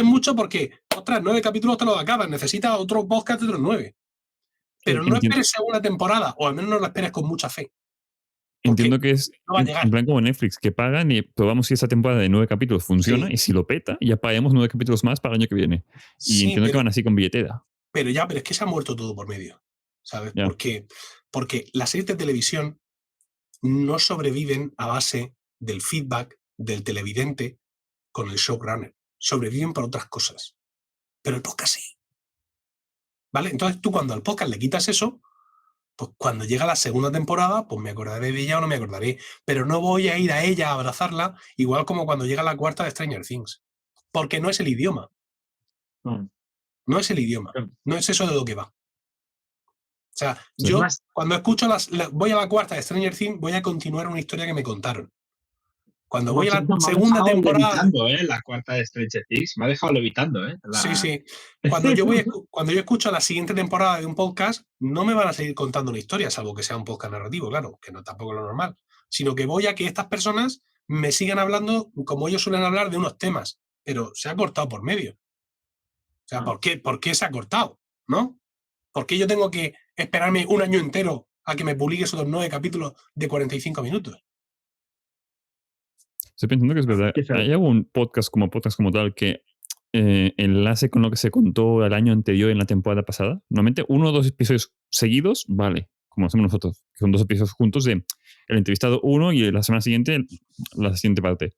mucho porque, ostras, 9 capítulos te los acabas, necesitas otro podcast de otros 9. Pero no esperes segunda temporada, o al menos no la esperes con mucha fe. Entiendo que es en plan como Netflix, que pagan y probamos si esa temporada de 9 capítulos funciona, y si lo peta, ya paguemos 9 capítulos más para el año que viene. Y entiendo que van así con billetera. Pero es que se ha muerto todo por medio, ¿sabes? Porque las series de televisión no sobreviven a base del feedback del televidente con el showrunner. Sobreviven por otras cosas. Pero el podcast sí. ¿Vale? Entonces tú cuando al podcast le quitas eso, pues cuando llega la segunda temporada, pues me acordaré de ella o no me acordaré. Pero no voy a ir a ella a abrazarla, igual como cuando llega la cuarta de Stranger Things. Porque no es el idioma. No es el idioma. No es eso de lo que va. O sea, yo cuando escucho voy a la cuarta de Stranger Things, voy a continuar una historia que me contaron. Cuando voy a la segunda temporada... La cuarta de Stranger Things me ha dejado levitando, Sí. Cuando yo escucho la siguiente temporada de un podcast, no me van a seguir contando una historia, salvo que sea un podcast narrativo, claro, que no tampoco es lo normal, sino que voy a que estas personas me sigan hablando como ellos suelen hablar de unos temas, pero se ha cortado por medio. O sea, ¿por qué se ha cortado? ¿No? ¿Por qué yo tengo que esperarme un año entero a que me publiques otros 9 capítulos de 45 minutos? Estoy pensando que es verdad. ¿Hay algún podcast como tal que enlace con lo que se contó el año anterior en la temporada pasada? Normalmente 1 o 2 episodios seguidos, vale, como hacemos nosotros, que son 2 episodios juntos de el entrevistado 1 y la semana siguiente la siguiente parte.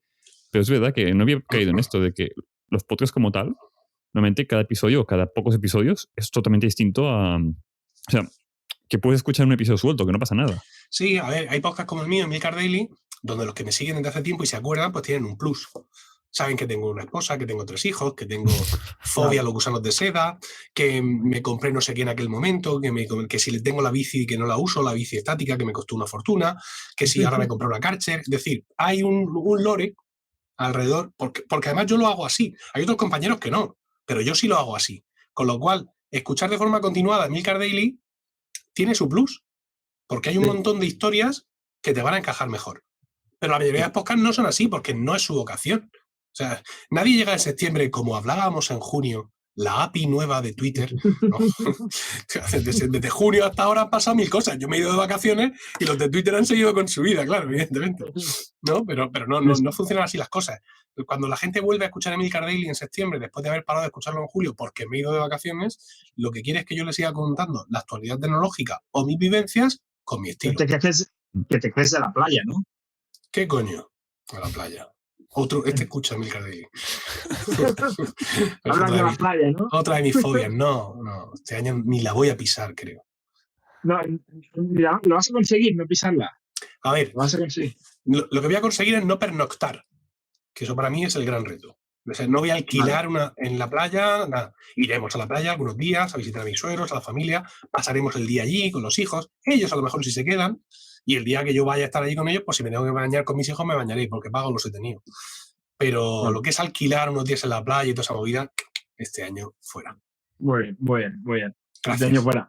Pero es verdad que no había caído en esto de que los podcasts como tal, normalmente cada episodio o cada pocos episodios es totalmente distinto a... O sea, que puedes escuchar un episodio suelto, que no pasa nada. Sí, a ver, hay podcasts como el mío, Emilcar Daily, donde los que me siguen desde hace tiempo y se acuerdan, pues tienen un plus. Saben que tengo una esposa, que tengo 3 hijos, que tengo fobia a los gusanos de seda, que me compré no sé qué en aquel momento, que si le tengo la bici que no la uso, la bici estática, que me costó una fortuna, que si ahora me compré una Karcher. Es decir, hay un lore alrededor, porque además yo lo hago así. Hay otros compañeros que no, pero yo sí lo hago así. Con lo cual, escuchar de forma continuada Emilcar Daily tiene su plus, porque hay un montón de historias que te van a encajar mejor. Pero la mayoría de los podcasts no son así, porque no es su vocación. O sea, nadie llega en septiembre, como hablábamos en junio, la API nueva de Twitter, ¿no? Desde junio hasta ahora han pasado 1000 cosas. Yo me he ido de vacaciones y los de Twitter han seguido con su vida, claro, evidentemente. ¿No? Pero no funcionan así las cosas. Cuando la gente vuelve a escuchar Emilcar Daily en septiembre, después de haber parado de escucharlo en julio porque me he ido de vacaciones, lo que quiere es que yo le siga contando la actualidad tecnológica o mis vivencias con mi estilo. Que te crees de la playa, ¿no? ¿Qué coño? A la playa. Escucha Emilcar Daily. Hablan de la playa, ¿no? Otra de mis fobias. No, este año ni la voy a pisar, creo. No, lo vas a conseguir, no pisarla. A ver, lo vas a conseguir. Lo que voy a conseguir es no pernoctar, que eso para mí es el gran reto. O sea, no voy a alquilar en la playa, nada. Iremos a la playa algunos días a visitar a mis suegros, a la familia, pasaremos el día allí con los hijos, ellos a lo mejor si se quedan, y el día que yo vaya a estar allí con ellos, pues si me tengo que bañar con mis hijos, me bañaré, porque pago los he tenido. Pero lo que es alquilar unos días en la playa y toda esa movida, este año fuera. Muy bien. Gracias. Este año fuera.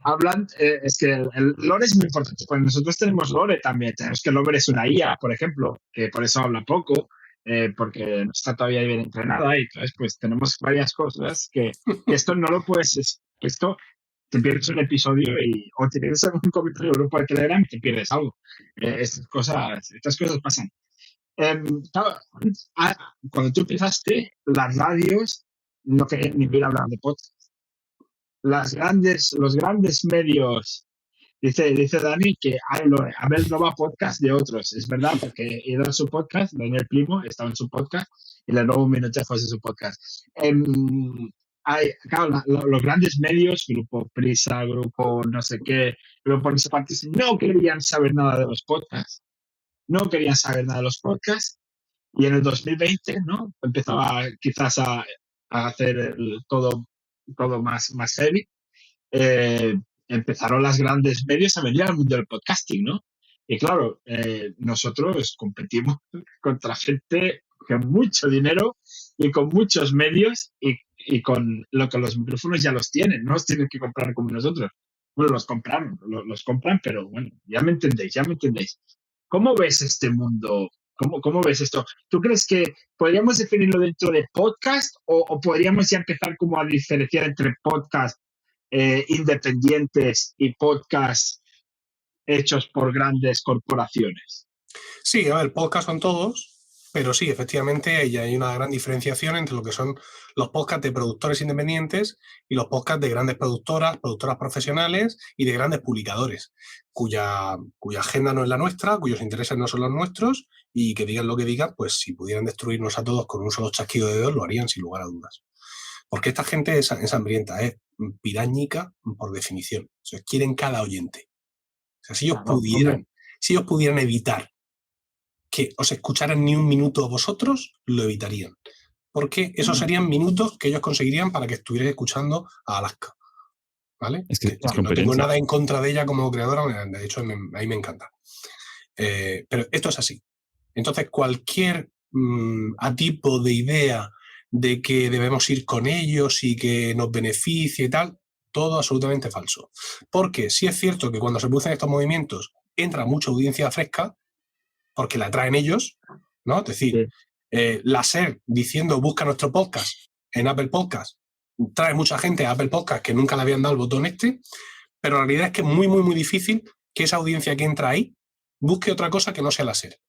Hablan, es que el lore es muy importante, pues nosotros tenemos lore también, tenemos que el lore es una IA, por ejemplo, que por eso habla poco, porque no está todavía bien entrenada, y entonces pues tenemos varias cosas que esto no lo puedes, esto te pierdes un episodio o te pierdes un comentario de un grupo de Telegram y te pierdes algo. Estas cosas pasan. Claro, cuando tú empezaste, las radios no querían ni ver hablar de podcast. Los grandes medios, dice Dani que Abel no va a podcast de otros, es verdad, porque he ido a su podcast, Daniel Primo estaba en su podcast y le robo un minuto fue su podcast. Claro, los grandes medios, Grupo Prisa, Grupo no sé qué, Grupo no sé cuántos, no querían saber nada de los podcasts. Y en el 2020, ¿no? Empezaba quizás a hacer todo más heavy. Empezaron las grandes medios a venir al mundo del podcasting, ¿no? Y claro, nosotros competimos contra gente con mucho dinero y con muchos medios y con lo que los micrófonos ya los tienen, no los tienen que comprar como nosotros. Bueno, los compran, pero bueno, ya me entendéis. ¿Cómo ves este mundo? ¿Cómo ves esto? ¿Tú crees que podríamos definirlo dentro de podcast o podríamos ya empezar como a diferenciar entre podcast independientes y podcasts hechos por grandes corporaciones? Sí, a ver, podcast son todos, Pero sí, efectivamente, hay una gran diferenciación entre lo que son los podcasts de productores independientes y los podcasts de grandes productoras profesionales y de grandes publicadores, cuya agenda no es la nuestra, cuyos intereses no son los nuestros, y que digan lo que digan, pues si pudieran destruirnos a todos con un solo chasquido de dedos, lo harían sin lugar a dudas. Porque esta gente es hambrienta, es pirañica por definición. O sea, quieren cada oyente. O sea, si ellos pudieran evitar que os escucharan ni un minuto vosotros, lo evitarían. Porque esos serían minutos que ellos conseguirían para que estuvierais escuchando a Alaska. ¿Vale? Es que no tengo nada en contra de ella como creadora, de hecho, a mí me encanta. Pero esto es así. Entonces, cualquier tipo de idea de que debemos ir con ellos y que nos beneficie y tal, todo absolutamente falso. Porque sí es cierto que cuando se producen estos movimientos entra mucha audiencia fresca, porque la traen ellos, ¿no? Es decir, la SER diciendo busca nuestro podcast en Apple Podcast, trae mucha gente a Apple Podcast que nunca le habían dado el botón pero la realidad es que es muy, muy, muy difícil que esa audiencia que entra ahí busque otra cosa que no sea la SER.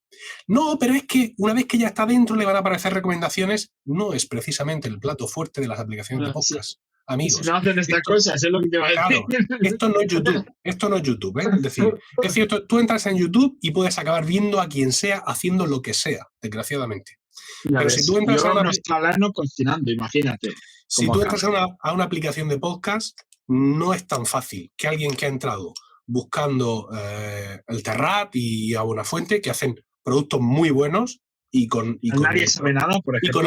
No, pero es que una vez que ya está dentro le van a aparecer recomendaciones, no es precisamente el plato fuerte de las aplicaciones de podcast. Sí. Amigos. Si no hacen estas cosas, es lo que te va a decir. Claro, esto no es YouTube, ¿eh? Es decir, es cierto, tú entras en YouTube y puedes acabar viendo a quien sea haciendo lo que sea, desgraciadamente. Pero si tú entras a una aplicación cocinando, imagínate. Si tú entras a una aplicación de podcast, no es tan fácil que alguien que ha entrado buscando el Terrat y a Buenafuente, que hacen productos muy buenos, nadie sabe nada, por ejemplo,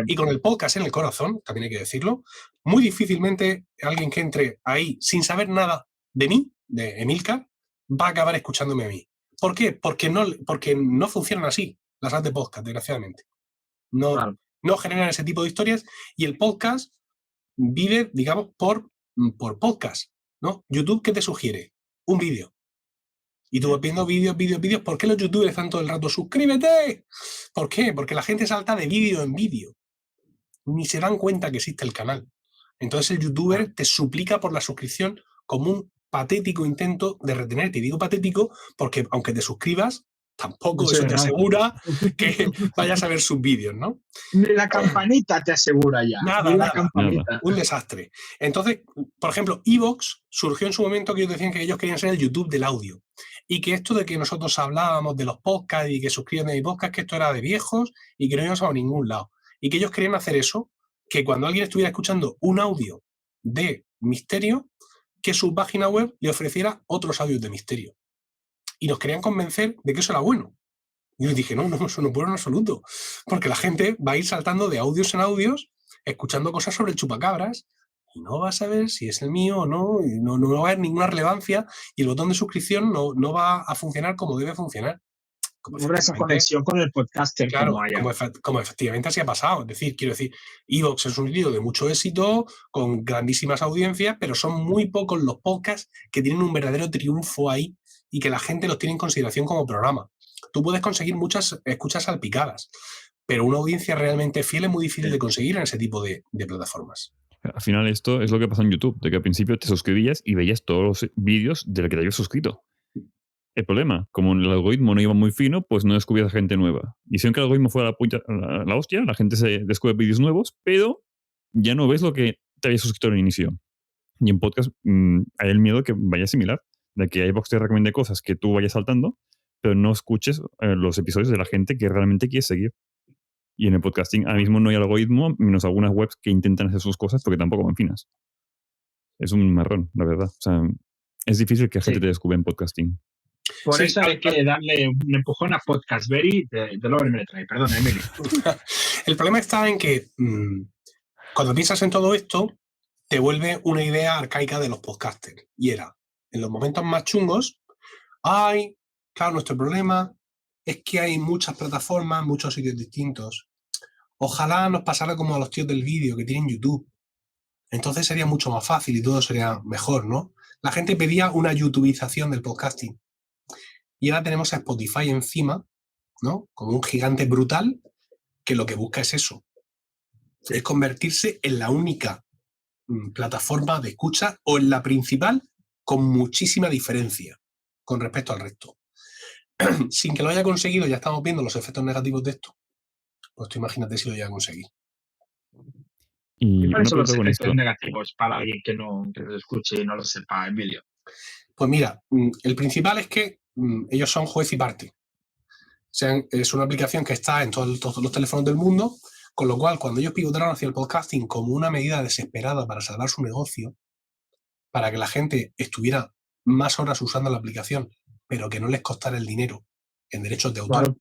y con el podcast en el corazón, también hay que decirlo, muy difícilmente alguien que entre ahí sin saber nada de mí, de Emilcar, va a acabar escuchándome a mí. ¿Por qué? Porque no funcionan así las apps de podcast, desgraciadamente. No generan ese tipo de historias y el podcast vive, digamos, por podcast, ¿no? YouTube, ¿qué te sugiere? Un vídeo. Y tú vas viendo vídeos. ¿Por qué los youtubers están todo el rato? ¡Suscríbete! ¿Por qué? Porque la gente salta de vídeo en vídeo. Ni se dan cuenta que existe el canal. Entonces el youtuber te suplica por la suscripción como un patético intento de retenerte. Y digo patético porque aunque te suscribas, tampoco eso te asegura que vayas a ver sus vídeos, ¿no? Ni la campanita te asegura ya. Nada. Un desastre. Entonces, por ejemplo, iVoox surgió en su momento que ellos decían que ellos querían ser el YouTube del audio. Y que esto de que nosotros hablábamos de los podcasts y que suscriben a mi podcast, que esto era de viejos y que no íbamos a ningún lado. Y que ellos querían hacer eso, que cuando alguien estuviera escuchando un audio de misterio, que su página web le ofreciera otros audios de misterio. Y nos querían convencer de que eso era bueno. Y yo les dije, no, eso no es bueno en absoluto. Porque la gente va a ir saltando de audios en audios, escuchando cosas sobre el chupacabras, y no va a saber si es el mío o no, y no va a haber ninguna relevancia, y el botón de suscripción no va a funcionar como debe funcionar. Como esa conexión con el podcaster. Claro, como efectivamente así ha pasado. Es decir, quiero decir, iVoox es un sitio de mucho éxito, con grandísimas audiencias, pero son muy pocos los podcasts que tienen un verdadero triunfo ahí y que la gente los tiene en consideración como programa. Tú puedes conseguir muchas escuchas salpicadas, pero una audiencia realmente fiel es muy difícil de conseguir en ese tipo de plataformas. Al final esto es lo que pasa en YouTube, de que al principio te suscribías y veías todos los vídeos del que te habías suscrito. El problema, como el algoritmo no iba muy fino, pues no descubrías gente nueva. Y si aunque el algoritmo fuera la hostia, la gente se descubre vídeos nuevos, pero ya no ves lo que te habías suscrito al inicio. Y en podcast hay el miedo que vaya similar, de que iVoox te recomiende cosas que tú vayas saltando, pero no escuches los episodios de la gente que realmente quieres seguir. Y en el podcasting ahora mismo no hay algoritmo, menos algunas webs que intentan hacer sus cosas, porque tampoco van finas. Es un marrón, la verdad. O sea, es difícil que la gente te descubra en podcasting. Por eso hay que darle un empujón a Podcastberry de Lover Metre. Perdón, Emily. El problema está en que cuando piensas en todo esto, te vuelve una idea arcaica de los podcasters. Y era, en los momentos más chungos, claro, nuestro problema es que hay muchas plataformas, muchos sitios distintos. Ojalá nos pasara como a los tíos del vídeo que tienen YouTube. Entonces sería mucho más fácil y todo sería mejor, ¿no? La gente pedía una youtubización del podcasting. Y ahora tenemos a Spotify encima, ¿no? Como un gigante brutal que lo que busca es eso. Es convertirse en la única plataforma de escucha o en la principal con muchísima diferencia con respecto al resto. Sin que lo haya conseguido, ya estamos viendo los efectos negativos de esto. Pues tú imagínate si lo llega a conseguir. Y ¿Cuáles son una los pregunta con efectos esto. negativos para alguien que no lo escuche y no lo sepa, Emilio? Pues mira, el principal es que ellos son juez y parte. O sea, es una aplicación que está en todos los teléfonos del mundo, con lo cual cuando ellos pivotaron hacia el podcasting como una medida desesperada para salvar su negocio, para que la gente estuviera más horas usando la aplicación, pero que no les costara el dinero en derechos de autor, Claro.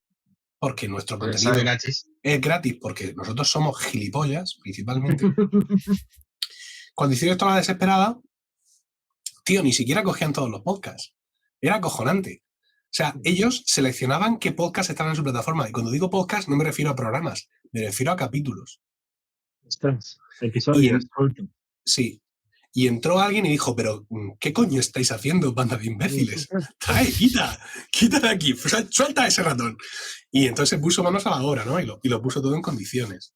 porque nuestro Pues contenido sale gratis. es gratis, porque nosotros somos gilipollas, principalmente. Cuando hicieron esto a la desesperada, tío, ni siquiera cogían todos los podcasts. Era acojonante. O sea, ellos seleccionaban qué podcast estaban en su plataforma. Y cuando digo podcast, no me refiero a programas, me refiero a capítulos. Ostras, episodios. Sí. Y entró alguien y dijo, pero ¿qué coño estáis haciendo, banda de imbéciles? Trae, quita de aquí, suelta ese ratón. Y entonces puso manos a la obra, ¿no? Y lo puso todo en condiciones.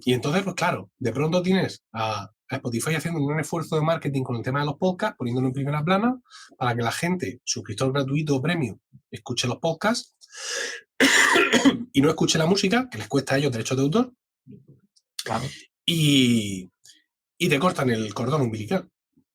Y entonces, pues claro, de pronto tienes a Spotify haciendo un gran esfuerzo de marketing con el tema de los podcasts, poniéndolo en primera plana, para que la gente, suscriptor gratuito o premium, escuche los podcasts y no escuche la música, que les cuesta a ellos derechos de autor. Claro. Y te cortan el cordón umbilical,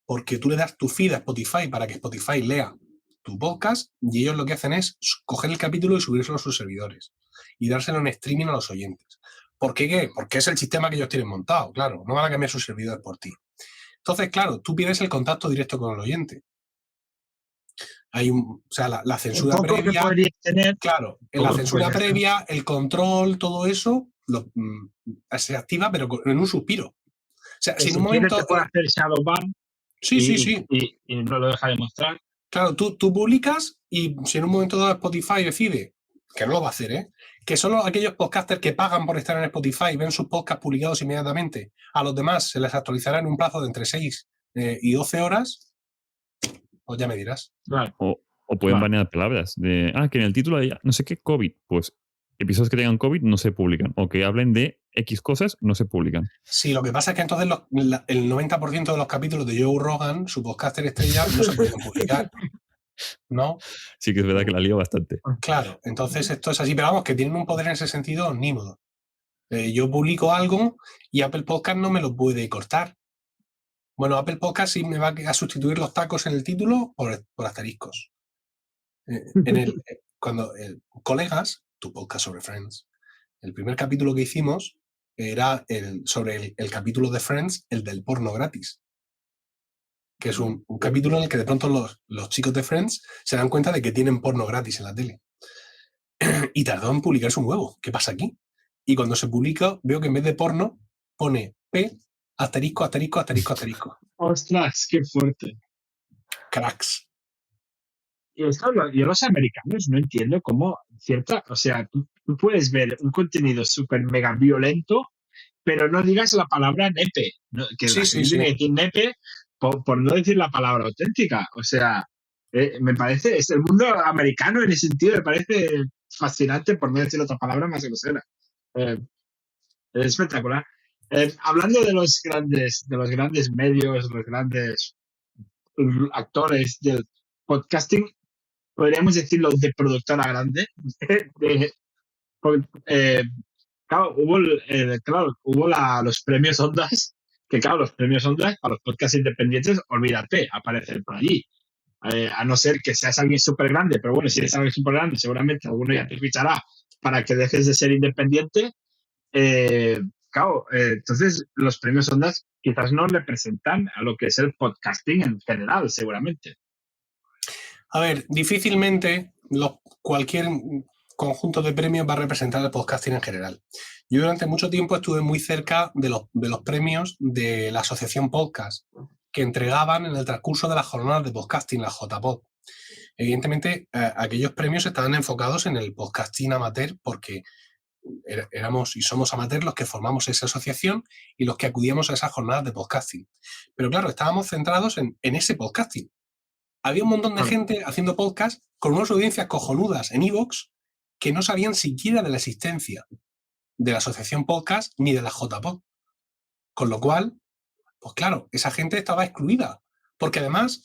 porque tú le das tu feed a Spotify para que Spotify lea tu podcast y ellos lo que hacen es coger el capítulo y subírselo a sus servidores y dárselo en streaming a los oyentes. ¿Por qué? Porque es el sistema que ellos tienen montado, claro, no van a cambiar sus servidores por ti. Entonces, claro, tú pierdes el contacto directo con el oyente. Hay o sea, la censura previa, tener, claro, en la censura previa, el control, todo eso se activa, pero en un suspiro. O sea, si en un momento te puede hacer shadow ban. Sí. Y no lo deja de mostrar. Claro, tú publicas y si en un momento dado Spotify decide, que no lo va a hacer, que solo aquellos podcasters que pagan por estar en Spotify ven sus podcasts publicados inmediatamente, a los demás se les actualizará en un plazo de entre 6 y 12 horas, pues ya me dirás. Claro. O pueden banear palabras de, que en el título hay no sé qué COVID, pues episodios que tengan COVID no se publican, o que hablen de X cosas no se publican. Sí, lo que pasa es que entonces el 90% de los capítulos de Joe Rogan, su podcaster estrella, no se pueden publicar, ¿no? Sí que es verdad que la lío bastante. Claro, entonces esto es así, pero vamos, que tienen un poder en ese sentido omnímodo. Yo publico algo y Apple Podcast no me lo puede cortar. Bueno, Apple Podcast sí me va a sustituir los tacos en el título por asteriscos. Cuando Colegas, tu podcast sobre Friends, el primer capítulo que hicimos era sobre el capítulo de Friends, el del porno gratis. Que es un capítulo en el que de pronto los chicos de Friends se dan cuenta de que tienen porno gratis en la tele. Y tardó en publicarse un huevo. ¿Qué pasa aquí? Y cuando se publica, veo que en vez de porno pone P, asterisco, asterisco, asterisco, asterisco. ¡Ostras, qué fuerte! Cracks. Y esto, yo los americanos no entiendo cómo o sea, tú puedes ver un contenido súper mega violento, pero no digas la palabra nepe, ¿no? Que Sí. tiene que decir nepe por no decir la palabra auténtica. O sea, me parece, es el mundo americano en ese sentido, me parece fascinante, por no decir otra palabra más grosera. Es espectacular. Hablando de los grandes medios, los grandes actores del podcasting, podríamos decirlo de productora grande. Claro, hubo los premios Ondas, que claro, los premios Ondas para los podcasts independientes, olvídate, aparecer por allí. A no ser que seas alguien súper grande, pero bueno, si eres alguien súper grande, seguramente alguno ya te fichará para que dejes de ser independiente. Claro, entonces los premios Ondas quizás no representan a lo que es el podcasting en general, seguramente. A ver, difícilmente cualquier conjunto de premios va a representar el podcasting en general. Yo durante mucho tiempo estuve muy cerca de los premios de la Asociación Podcast que entregaban en el transcurso de las jornadas de podcasting, la JPod. Evidentemente, aquellos premios estaban enfocados en el podcasting amateur porque éramos y somos amateurs los que formamos esa asociación y los que acudíamos a esas jornadas de podcasting. Pero claro, estábamos centrados en ese podcasting. Había un montón de gente haciendo podcast con unas audiencias cojonudas en iVoox que no sabían siquiera de la existencia de la asociación podcast ni de la JPod. Con lo cual, pues claro, esa gente estaba excluida. Porque además,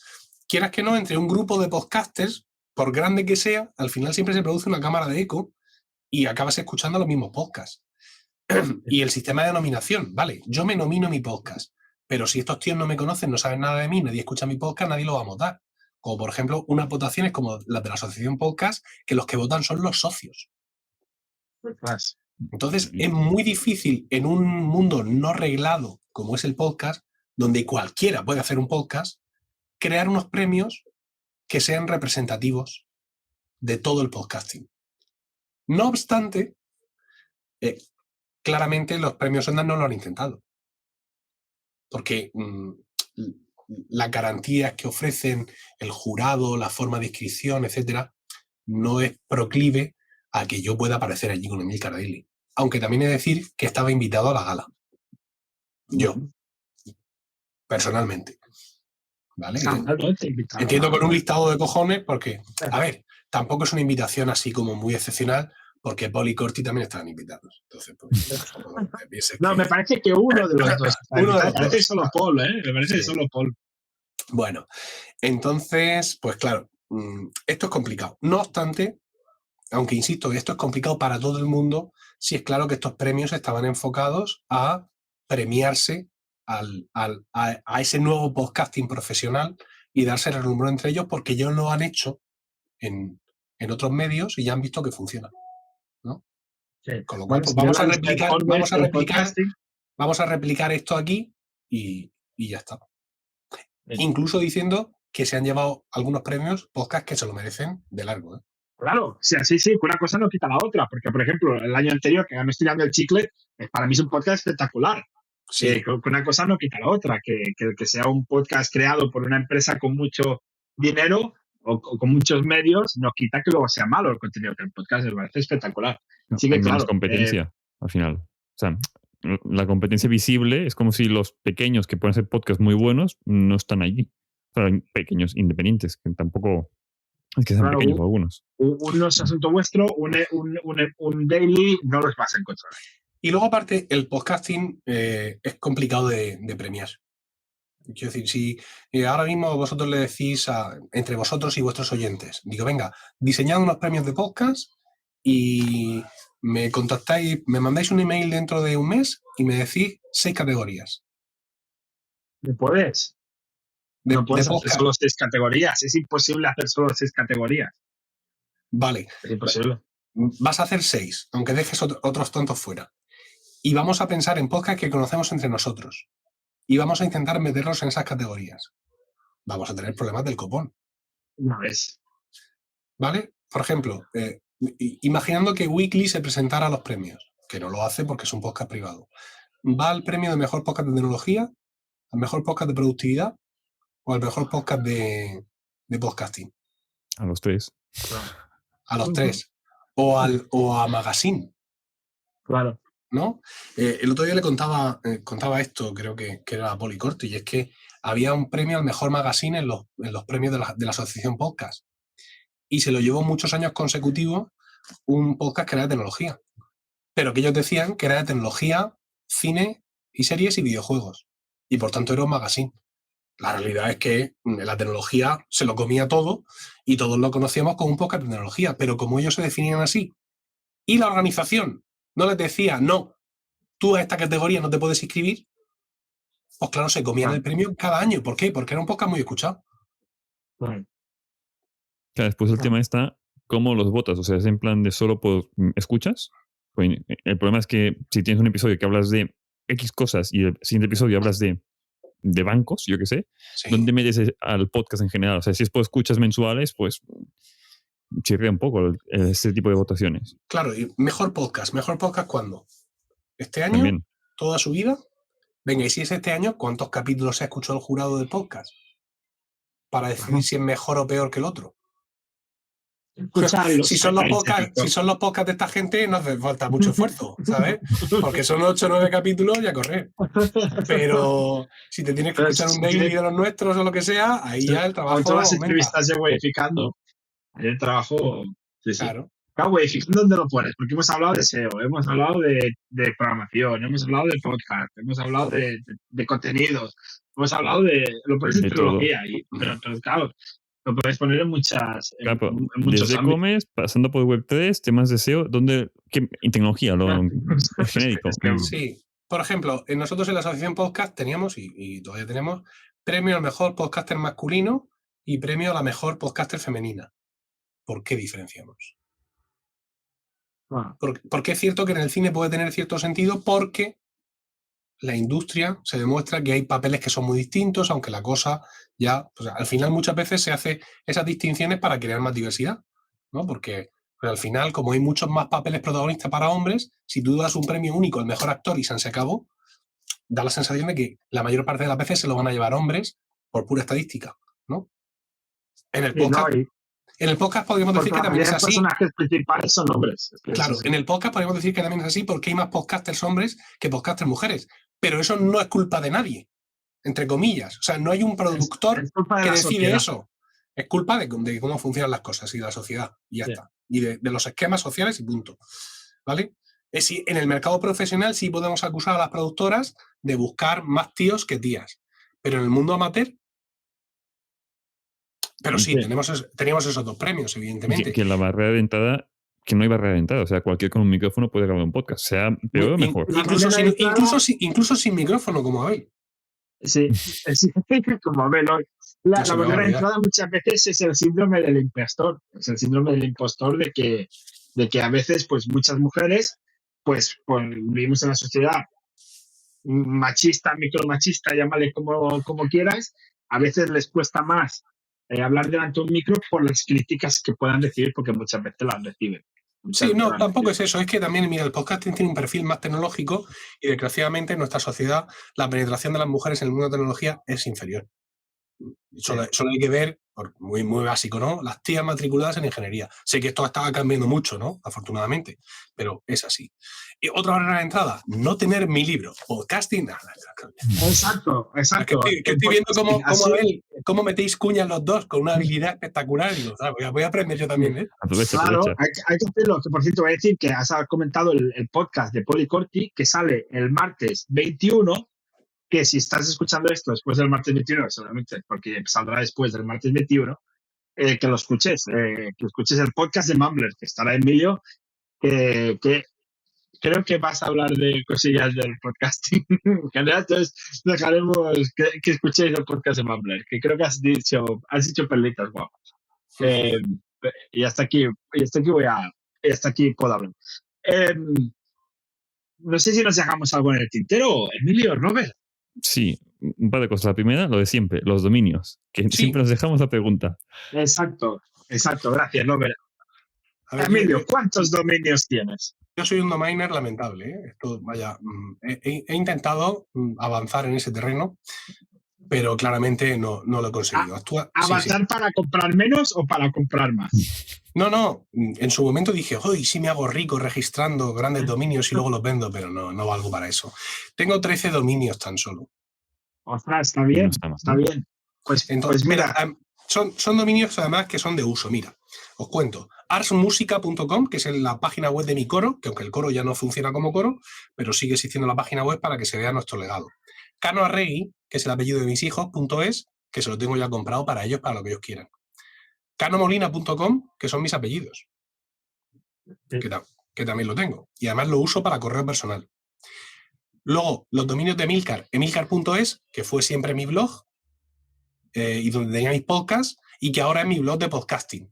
quieras que no, entre un grupo de podcasters, por grande que sea, al final siempre se produce una cámara de eco y acabas escuchando los mismos podcasts. Y el sistema de nominación, vale, yo me nomino mi podcast, pero si estos tíos no me conocen, no saben nada de mí, nadie escucha mi podcast, nadie lo va a votar. Como por ejemplo, unas votaciones como las de la Asociación Podcast, que los que votan son los socios. Entonces, es muy difícil en un mundo no reglado como es el podcast, donde cualquiera puede hacer un podcast, crear unos premios que sean representativos de todo el podcasting. No obstante, claramente los premios Ondas no lo han intentado. Porque las garantías que ofrecen el jurado, la forma de inscripción, etcétera, no es proclive a que yo pueda aparecer allí con Emilcar Daily. Aunque también he de decir que estaba invitado a la gala. Yo. Personalmente. ¿Vale? Entiendo con un listado de cojones porque, a ver, tampoco es una invitación así como muy excepcional, porque Paul y Corti también estaban invitados. Entonces, pues, no, me parece que uno de los dos. Me parece solo Paul, ¿eh? Me parece solo Paul. Bueno, entonces, pues claro, esto es complicado. No obstante, aunque insisto, esto es complicado para todo el mundo, sí es claro que estos premios estaban enfocados a premiarse a ese nuevo podcasting profesional y darse el renombre entre ellos, porque ellos lo han hecho en otros medios y ya han visto que funciona, ¿no? Sí. Con lo cual, pues vamos a replicar esto aquí y ya está. Sí. Incluso diciendo que se han llevado algunos premios podcast que se lo merecen de largo, ¿eh? Claro, sí, una cosa no quita la otra, porque por ejemplo, el año anterior, que ganó Estirando el Chicle, para mí es un podcast espectacular. Sí. Que una cosa no quita la otra, que sea un podcast creado por una empresa con mucho dinero o con muchos medios, no quita que luego sea malo el contenido del podcast, me parece espectacular. Así que, claro, competencia, al final. O sea, la competencia visible es como si los pequeños que pueden ser podcasts muy buenos no están allí. O sea, pequeños independientes, que tampoco es que sean pequeños algunos. No es asunto vuestro, un daily no los vas a encontrar. Y luego, aparte, el podcasting es complicado de premiar. Quiero decir, si ahora mismo vosotros le decís entre vosotros y vuestros oyentes, digo, venga, diseñad unos premios de podcast y me contactáis, me mandáis un email dentro de un mes y me decís 6 categorías. ¿Me puedes? No puedes hacer solo 6 categorías. Es imposible hacer solo 6 categorías. Vale. Es imposible. Vas a hacer 6, aunque dejes otros tantos fuera. Y vamos a pensar en podcasts que conocemos entre nosotros. Y vamos a intentar meterlos en esas categorías. Vamos a tener problemas del copón. Una vez. ¿Vale? Por ejemplo, imaginando que Weekly se presentara a los premios, que no lo hace porque es un podcast privado. ¿Va al premio de mejor podcast de tecnología, al mejor podcast de productividad o al mejor podcast de podcasting? A los 3. A los 3. O a Magazine. Claro. ¿No? El otro día le contaba esto, creo que era a Poli Corti, y es que había un premio al mejor magazine en los premios de la Asociación Podcast. Y se lo llevó muchos años consecutivos un podcast que era de tecnología. Pero que ellos decían que era de tecnología, cine y series y videojuegos. Y por tanto era un magazine. La realidad es que la tecnología se lo comía todo y todos lo conocíamos como un podcast de tecnología. Pero como ellos se definían así y la organización no les decía, no, tú a esta categoría no te puedes inscribir, pues claro, se comían el premio cada año. ¿Por qué? Porque era un podcast muy escuchado. Claro, después el tema está cómo los votas. O sea, es en plan de solo escuchas. Pues el problema es que si tienes un episodio que hablas de X cosas y el siguiente episodio hablas de bancos, yo qué sé, sí. ¿Dónde metes al podcast en general? O sea, si es por escuchas mensuales, pues chirrea un poco ese tipo de votaciones. Claro, y mejor podcast ¿cuándo? ¿Este año? También. ¿Toda su vida? Venga, y si es este año, ¿cuántos capítulos se ha escuchado el jurado del podcast? Para decidir si es mejor o peor que el otro. Si son los podcasts de esta gente, no hace falta mucho esfuerzo, ¿sabes? Porque son 8 o 9 capítulos y a correr. Pero si te tienes que escuchar un daily de los nuestros o lo que sea, ahí ya el trabajo. Todas las entrevistas de Wedificando. El trabajo. Sí. Claro. Claro, Wedificando, ¿dónde lo pones? Porque hemos hablado de SEO, hemos hablado de programación, hemos hablado de podcast, hemos hablado de contenidos, hemos hablado de lo que es tecnología. Pero claro. Lo puedes poner en muchas. Claro, en muchos desde comes, pasando por Web3, temas de SEO, en tecnología, es genérico. Sí. Por ejemplo, nosotros en la asociación podcast teníamos, y todavía tenemos, premio al mejor podcaster masculino y premio a la mejor podcaster femenina. ¿Por qué diferenciamos? Porque es cierto que en el cine puede tener cierto sentido, porque la industria se demuestra que hay papeles que son muy distintos, aunque la cosa ya, pues, al final muchas veces se hace esas distinciones para crear más diversidad, ¿no? Porque pues, al final, como hay muchos más papeles protagonistas para hombres, si tú das un premio único al mejor actor y se acabó, da la sensación de que la mayor parte de las veces se lo van a llevar hombres por pura estadística, ¿no? En el podcast, en el podcast podríamos decir que también es así. Los personajes principales son hombres. Claro, en el podcast podríamos decir que también es así porque hay más podcasters hombres que podcasters mujeres. Pero eso no es culpa de nadie, entre comillas. O sea, no hay un productor que decide eso. Es culpa de cómo funcionan las cosas y de la sociedad. Y ya está. Y de los esquemas sociales y punto. ¿Vale? En el mercado profesional sí podemos acusar a las productoras de buscar más tíos que tías. Pero en el mundo amateur... Pero sí, teníamos esos dos premios, evidentemente. Que la barrera de entrada... que no hay barrera de entrada. O sea, cualquier con un micrófono puede grabar un podcast. Sea peor o mejor. Incluso sin micrófono, como Abel. Sí, como Abel hoy. La barrera de entrada muchas veces es el síndrome del impostor. Es el síndrome del impostor de que a veces, pues, muchas mujeres, pues vivimos en una sociedad machista, micromachista, llámale como quieras. A veces les cuesta más hablar delante de un micro por las críticas que puedan recibir, porque muchas veces las reciben. Sí, no, tampoco es eso. Es que también, mira, el podcasting tiene un perfil más tecnológico y desgraciadamente en nuestra sociedad la penetración de las mujeres en el mundo de la tecnología es inferior. Solo hay que ver, muy, muy básico, ¿no? Las tías matriculadas en ingeniería. Sé que esto estaba cambiando mucho, ¿no? Afortunadamente, pero es así. Y otra barrera de entrada, no tener mi libro. Podcasting, nada. Exacto. Que estoy viendo cómo metéis cuñas los dos con una habilidad espectacular. Y digo, voy a aprender yo también, ¿eh? Claro, hay que hacerlo. Que por cierto, voy a decir que has comentado el podcast de Poli Corti, que sale el martes 21, que si estás escuchando esto después del martes 21, seguramente, porque saldrá después del martes 21, que lo escuches, que escuches el podcast de Mumbler, que estará en vídeo, que creo que vas a hablar de cosillas del podcasting. Entonces dejaremos que escuchéis el podcast de Mumbler, que creo que has dicho perlitas guapas. Y hasta aquí puedo hablar. No sé si nos dejamos algo en el tintero, Emilio, Robert. Sí, un par de cosas. La primera, lo de siempre, los dominios, que siempre nos dejamos la pregunta. Exacto, gracias, Robert. Emilio, ¿cuántos dominios tienes? Yo soy un domainer lamentable, ¿eh? Esto, vaya, he intentado avanzar en ese terreno, pero claramente no lo he conseguido. ¿Avanzar para comprar menos o para comprar más? No. En su momento dije, ¡ay, sí me hago rico registrando grandes dominios y luego los vendo! Pero no valgo para eso. Tengo 13 dominios tan solo. Ostras, está bien, está bien. Entonces, mira, son dominios además que son de uso. Mira, os cuento. arsmusica.com, que es la página web de mi coro, que aunque el coro ya no funciona como coro, pero sigue existiendo la página web para que se vea nuestro legado. Cano Arregui, que es el apellido de mis hijos, .es, que se lo tengo ya comprado para ellos, para lo que ellos quieran. canomolina.com, que son mis apellidos, que también lo tengo. Y además lo uso para correo personal. Luego, los dominios de Emilcar, emilcar.es, que fue siempre mi blog, y donde tenía mis podcasts, y que ahora es mi blog de podcasting,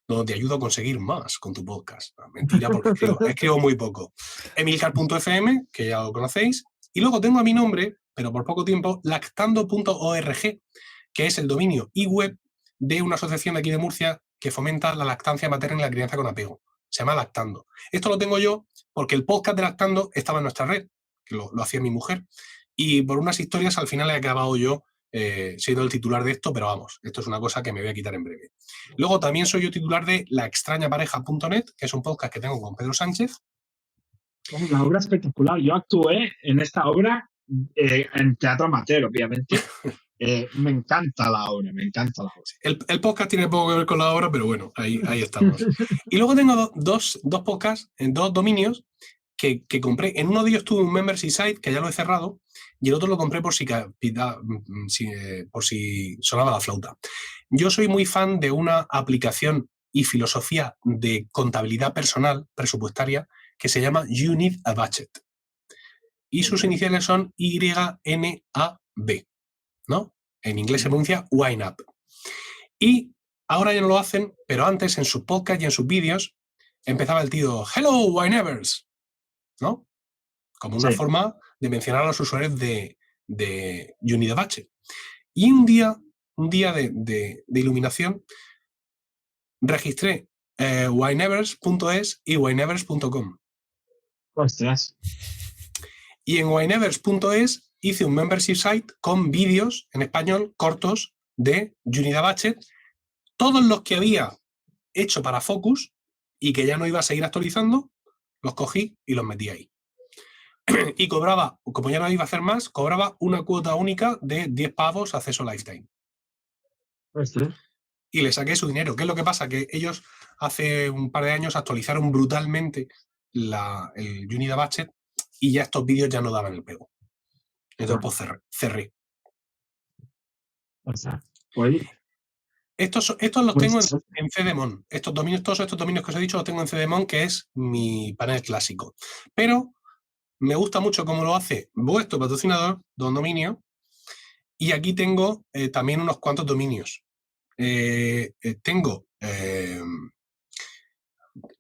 donde te ayudo a conseguir más con tu podcast. No, mentira, porque escribo muy poco. Emilcar.fm, que ya lo conocéis. Y luego tengo a mi nombre, pero por poco tiempo, lactando.org, que es el dominio y web de una asociación de aquí de Murcia que fomenta la lactancia materna y la crianza con apego. Se llama Lactando. Esto lo tengo yo porque el podcast de Lactando estaba en nuestra red, que lo hacía mi mujer, y por unas historias al final he acabado yo siendo el titular de esto, pero vamos, esto es una cosa que me voy a quitar en breve. Luego también soy yo titular de laextrañapareja.net, que es un podcast que tengo con Pedro Sánchez. Una obra espectacular. Yo actué en esta obra en teatro amateur, obviamente. Me encanta la obra. El podcast tiene poco que ver con la obra, pero bueno, ahí estamos. Y luego tengo dos podcasts en dos dominios que compré. En uno de ellos tuve un membership site, que ya lo he cerrado, y el otro lo compré por si sonaba la flauta. Yo soy muy fan de una aplicación y filosofía de contabilidad personal, presupuestaria, que se llama You Need a Budget. Y sus iniciales son YNAB, ¿no? En inglés se pronuncia YNAB. Y ahora ya no lo hacen, pero antes en sus podcasts y en sus vídeos empezaba el tío Hello, YNABers, ¿no? Como una forma de mencionar a los usuarios de You Need a Budget. Y un día de iluminación, registré ynavers.es y ynavers.com. ¡Ostras! Y en ynavers.es hice un membership site con vídeos en español cortos de You Need a Budget, todos los que había hecho para Focus y que ya no iba a seguir actualizando, los cogí y los metí ahí. Y cobraba, como ya no iba a hacer más, cobraba una cuota única de 10 pavos acceso lifetime. ¡Ostras! Y le saqué su dinero. ¿Qué es lo que pasa? Que ellos hace un par de años actualizaron brutalmente el You Need a Budget y ya estos vídeos ya no daban el pego. Entonces pues cerré. O sea, pues... Estos los tengo en CDMON. Todos estos dominios que os he dicho los tengo en CDMON, que es mi panel clásico. Pero me gusta mucho cómo lo hace vuestro patrocinador, Don Dominio, y aquí tengo también unos cuantos dominios. Tengo...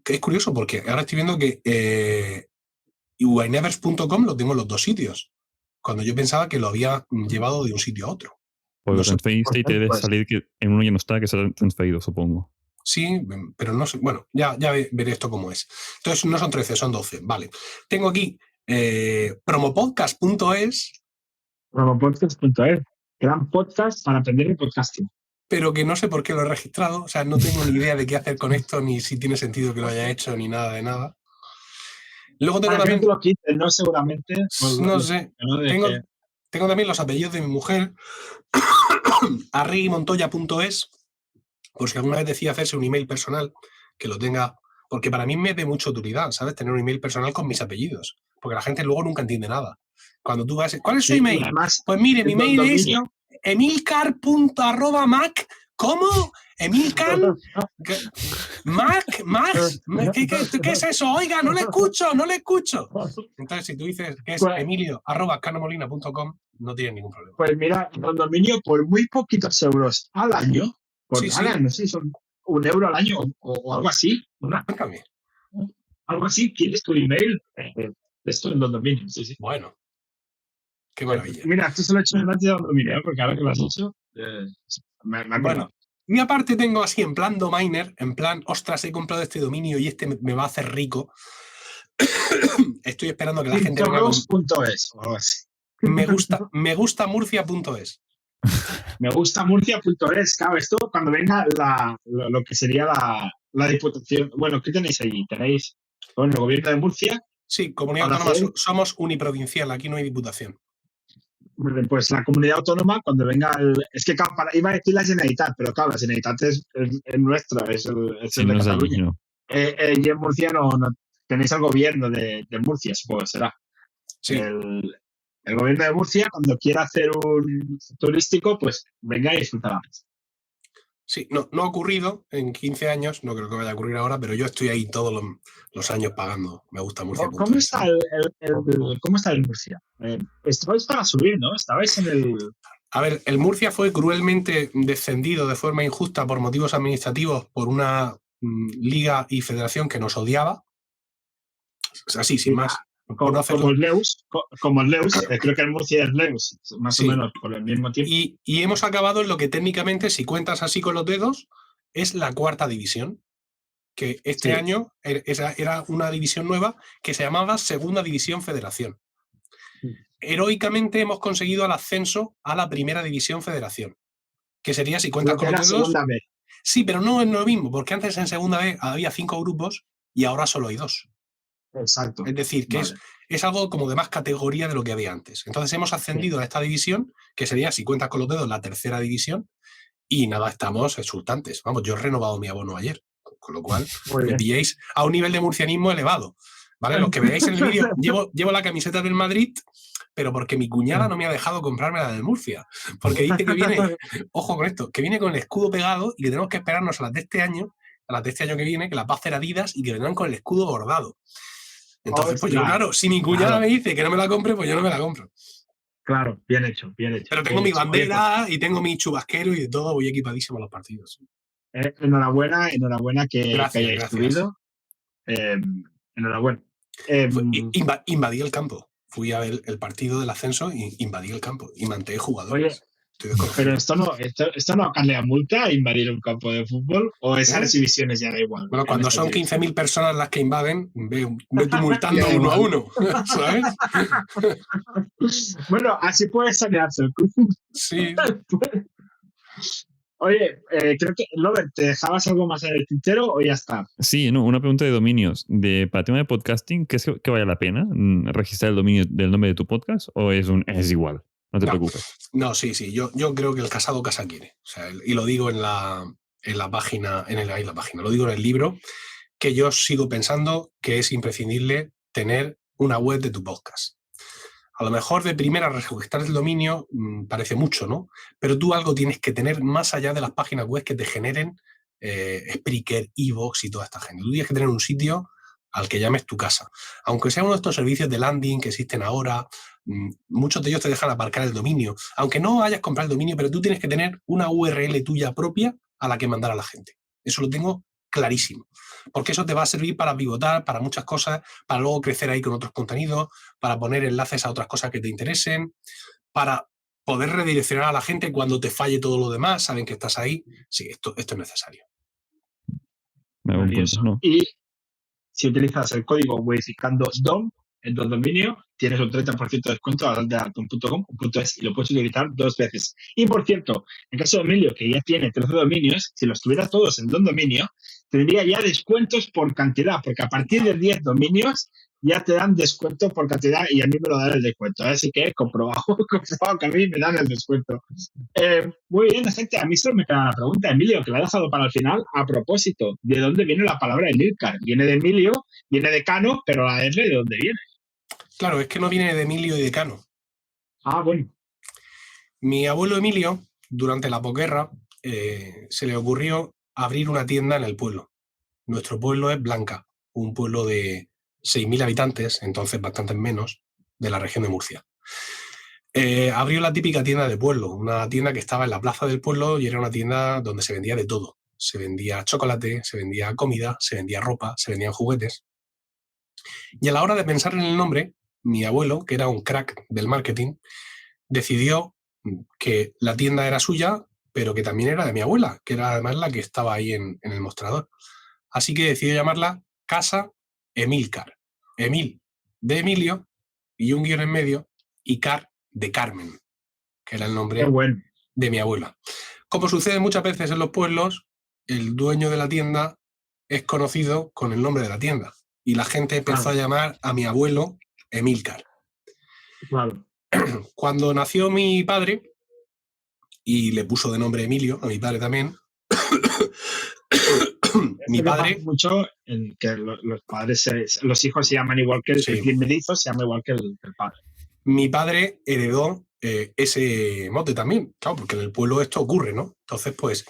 que es curioso porque ahora estoy viendo que ynavers.com lo tengo en los dos sitios, cuando yo pensaba que lo había llevado de un sitio a otro. Porque lo transferiste y te debe salir que en uno ya no está, que se ha transferido, supongo. Sí, pero no sé. Bueno, ya veré esto cómo es. Entonces no son 13, son 12. Vale. Tengo aquí promopodcast.es. Promopodcast.es. Gran podcast para aprender el podcasting. Pero que no sé por qué lo he registrado. O sea, no tengo ni idea de qué hacer con esto, ni si tiene sentido que lo haya hecho, ni nada de nada. Luego tengo también... lo quites, no seguramente. No sé. Tengo también los apellidos de mi mujer. arrimontoya.es, por si alguna vez decía hacerse un email personal, que lo tenga, porque para mí me da mucha utilidad, ¿sabes? Tener un email personal con mis apellidos, porque la gente luego nunca entiende nada. Cuando tú vas, ¿cuál es su email? Además, pues mire, mi email es emilcar.mac. ¿Cómo? Emilcar Mac, ¿qué es eso? Oiga, no le escucho. Entonces, si tú dices que es emilio@carnomolina.com, no tienes ningún problema. Pues mira, Don Dominio, por muy poquitos euros al año, no sé, son €1 al año o algo así. Algo así, ¿quieres tu email? Esto en Don Dominio, sí. Bueno, qué maravilla. Mira, esto se lo he hecho delante de Don Dominio, porque ahora que lo has hecho, me acuerdo. Bueno, y aparte tengo así en plan domainer, en plan, ostras, he comprado este dominio y este me va a hacer rico. Estoy esperando que la gente venga con... .es o algo así. Me gusta Murcia.es. Me gusta Murcia.es. Claro, esto cuando venga lo que sería la diputación. Bueno, ¿qué tenéis allí? ¿Tenéis el gobierno de Murcia? Sí, comunidad autónoma. Somos uniprovincial, aquí no hay diputación. Pues la comunidad autónoma, cuando venga es que claro, iba a decir la Generalitat, pero claro, la Generalitat es nuestra, es el de Cataluña. Y en Murcia no tenéis el gobierno de Murcia, supongo que será. Sí. El gobierno de Murcia, cuando quiera hacer un turístico, pues venga y disfrutará. Sí, no ha ocurrido en 15 años, no creo que vaya a ocurrir ahora, pero yo estoy ahí todos los años pagando. Me gusta Murcia. ¿Cómo está el Murcia? Estabais para subir, ¿no? Estabais en el... A ver, el Murcia fue cruelmente descendido de forma injusta por motivos administrativos por una liga y federación que nos odiaba. Así, sin más. Como el Leus, creo que el Murcia es Leus, más o menos por el mismo tiempo. Y hemos acabado en lo que técnicamente, si cuentas así con los dedos, es la 4ª división, que este año era una división nueva que se llamaba Segunda División Federación. Heroicamente hemos conseguido el ascenso a la Primera División Federación, que sería, si cuentas con los dedos... Segunda B. Sí, pero no es lo mismo, porque antes en Segunda B había 5 grupos y ahora solo hay 2. Exacto. Es decir, que es algo como de más categoría de lo que había antes. Entonces hemos ascendido a esta división, que sería, si cuentas con los dedos, la 3ª división, y nada, estamos exultantes. Vamos, yo he renovado mi abono ayer, con lo cual me pilléis a un nivel de murcianismo elevado. ¿Vale? Los que veáis en el vídeo, llevo la camiseta del Madrid, pero porque mi cuñada no me ha dejado comprarme la del Murcia. Porque dice que viene, ojo con esto, que viene con el escudo pegado y que tenemos que esperarnos a las de este año que viene, que las va a hacer Adidas y que vendrán con el escudo bordado. Entonces, pues yo, claro, si mi cuñada me dice que no me la compre, pues yo no me la compro. Claro, bien hecho, bien hecho. Pero tengo mi bandera y tengo mi chubasquero y de todo, voy equipadísimo a los partidos. Enhorabuena que hayáis subido. Enhorabuena. Invadí el campo. Fui a ver el partido del ascenso y invadí el campo y manté jugadores. Oye, pero esto no acarrea multa, invadir un campo de fútbol, o esas exhibiciones ya da igual. Bueno, cuando son 15.000 personas las que invaden, ve tú multando uno a uno, ¿sabes? Bueno, así puedes sanearse el club. Sí. Oye, creo que, Robert, ¿te dejabas algo más en el tintero o ya está? Sí, no, una pregunta de dominios. Para tema de podcasting, ¿crees que vale la pena registrar el dominio del nombre de tu podcast o es igual? No te preocupes. No, sí. Yo creo que el casado casa quiere. O sea, y lo digo en la página, lo digo en el libro, que yo sigo pensando que es imprescindible tener una web de tu podcast. A lo mejor de primera registrar el dominio parece mucho, ¿no? Pero tú algo tienes que tener más allá de las páginas web que te generen Spreaker, iVoox y toda esta gente. Tú tienes que tener un sitio al que llames tu casa. Aunque sea uno de estos servicios de landing que existen ahora, muchos de ellos te dejan aparcar el dominio. Aunque no hayas comprado el dominio, pero tú tienes que tener una URL tuya propia a la que mandar a la gente. Eso lo tengo clarísimo. Porque eso te va a servir para pivotar, para muchas cosas, para luego crecer ahí con otros contenidos, para poner enlaces a otras cosas que te interesen, para poder redireccionar a la gente cuando te falle todo lo demás, saben que estás ahí. Sí, esto es necesario. ¿No? Y si utilizas el código Webficando DOM en tu dominio, tienes un 30% de descuento a .com.es y lo puedes utilizar 2 veces. Y por cierto, en caso de Emilio, que ya tiene 13 dominios, si los tuviera todos en dominio, tendría ya descuentos por cantidad, porque a partir de 10 dominios ya te dan descuento por cantidad y a mí me lo dan el descuento. Así que comprobado que a mí me dan el descuento. Muy bien, gente, a mí solo me queda la pregunta, Emilio, que la he dejado para el final, a propósito, ¿de dónde viene la palabra Emilcar? Viene de Emilio, viene de Cano, pero la R, ¿de dónde viene? Claro, es que no viene de Emilio y de Cano. Ah, bueno. Mi abuelo Emilio, durante la posguerra, se le ocurrió abrir una tienda en el pueblo. Nuestro pueblo es Blanca, un pueblo de 6.000 habitantes, entonces bastante menos, de la región de Murcia. Abrió la típica tienda de pueblo, una tienda que estaba en la plaza del pueblo y era una tienda donde se vendía de todo. Se vendía chocolate, se vendía comida, se vendía ropa, se vendían juguetes. Y a la hora de pensar en el nombre, mi abuelo, que era un crack del marketing, decidió que la tienda era suya, pero que también era de mi abuela, que era además la que estaba ahí en el mostrador. Así que decidió llamarla Casa Emilcar. Emil de Emilio y un guión en medio y Car de Carmen, que era el nombre de mi abuela. Como sucede muchas veces en los pueblos, el dueño de la tienda es conocido con el nombre de la tienda y la gente empezó a llamar a mi abuelo Emilcar. Claro. Cuando nació mi padre y le puso de nombre Emilio, a mi padre también, mi padre... mucho en que los hijos se llaman igual que el primerizo, se llama igual que el padre. Mi padre heredó ese mote también, claro, porque en el pueblo esto ocurre, ¿no? Entonces, pues,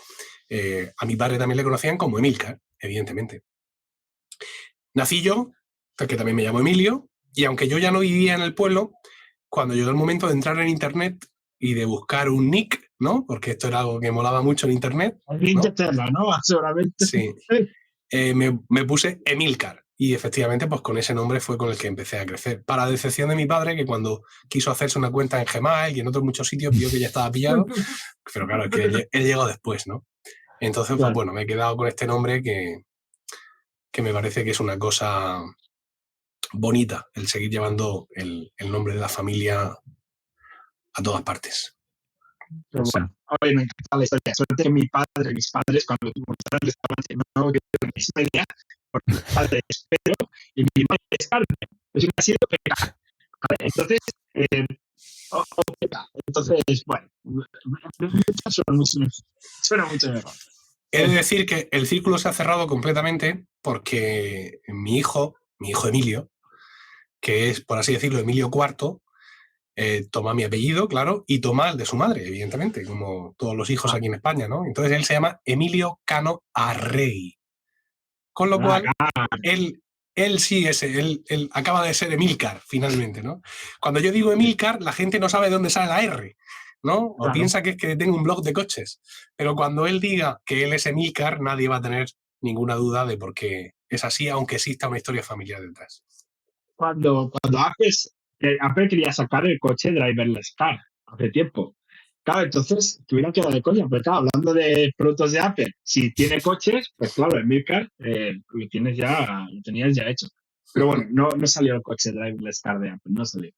a mi padre también le conocían como Emilcar, evidentemente. Nací yo, que también me llamo Emilio, y aunque yo ya no vivía en el pueblo, cuando llegó el momento de entrar en internet y de buscar un nick, ¿no? Porque esto era algo que molaba mucho en internet. ¿no? Seguramente. Sí. Me puse Emilcar. Y efectivamente, pues con ese nombre fue con el que empecé a crecer. Para decepción de mi padre, que cuando quiso hacerse una cuenta en Gmail y en otros muchos sitios, vio que ya estaba pillado. Pero claro, es que él llegó después, ¿no? Entonces, pues bueno, me he quedado con este nombre que me parece que es una cosa bonita, el seguir llevando el nombre de la familia a todas partes. Pero bueno, hoy me encanta la historia. Suerte que mis padres, cuando comenzaron, estaban diciendo que era la misma idea, porque mi padre es Pedro y mi madre es Carmen. Pues ha sido pecado. Entonces, bueno, suena mucho mejor. He de decir que el círculo se ha cerrado completamente porque mi hijo Emilio, que es, por así decirlo, Emilio IV, toma mi apellido, claro, y toma el de su madre, evidentemente, como todos los hijos aquí en España, ¿no? Entonces él se llama Emilio Cano Arrey. Con lo cual, él sí es, él acaba de ser Emilcar, finalmente, ¿no? Cuando yo digo Emilcar, la gente no sabe de dónde sale la R, ¿no? O piensa que es que tengo un blog de coches. Pero cuando él diga que él es Emilcar, nadie va a tener ninguna duda de por qué es así, aunque exista una historia familiar detrás. Cuando Apple quería sacar el coche driverless car hace tiempo. Claro, entonces tuvieron que dar de coña, pero claro, hablando de productos de Apple, si tiene coches, pues claro, el Milcar lo tenías ya hecho. Pero bueno, no salió el coche driverless car de Apple, no salió.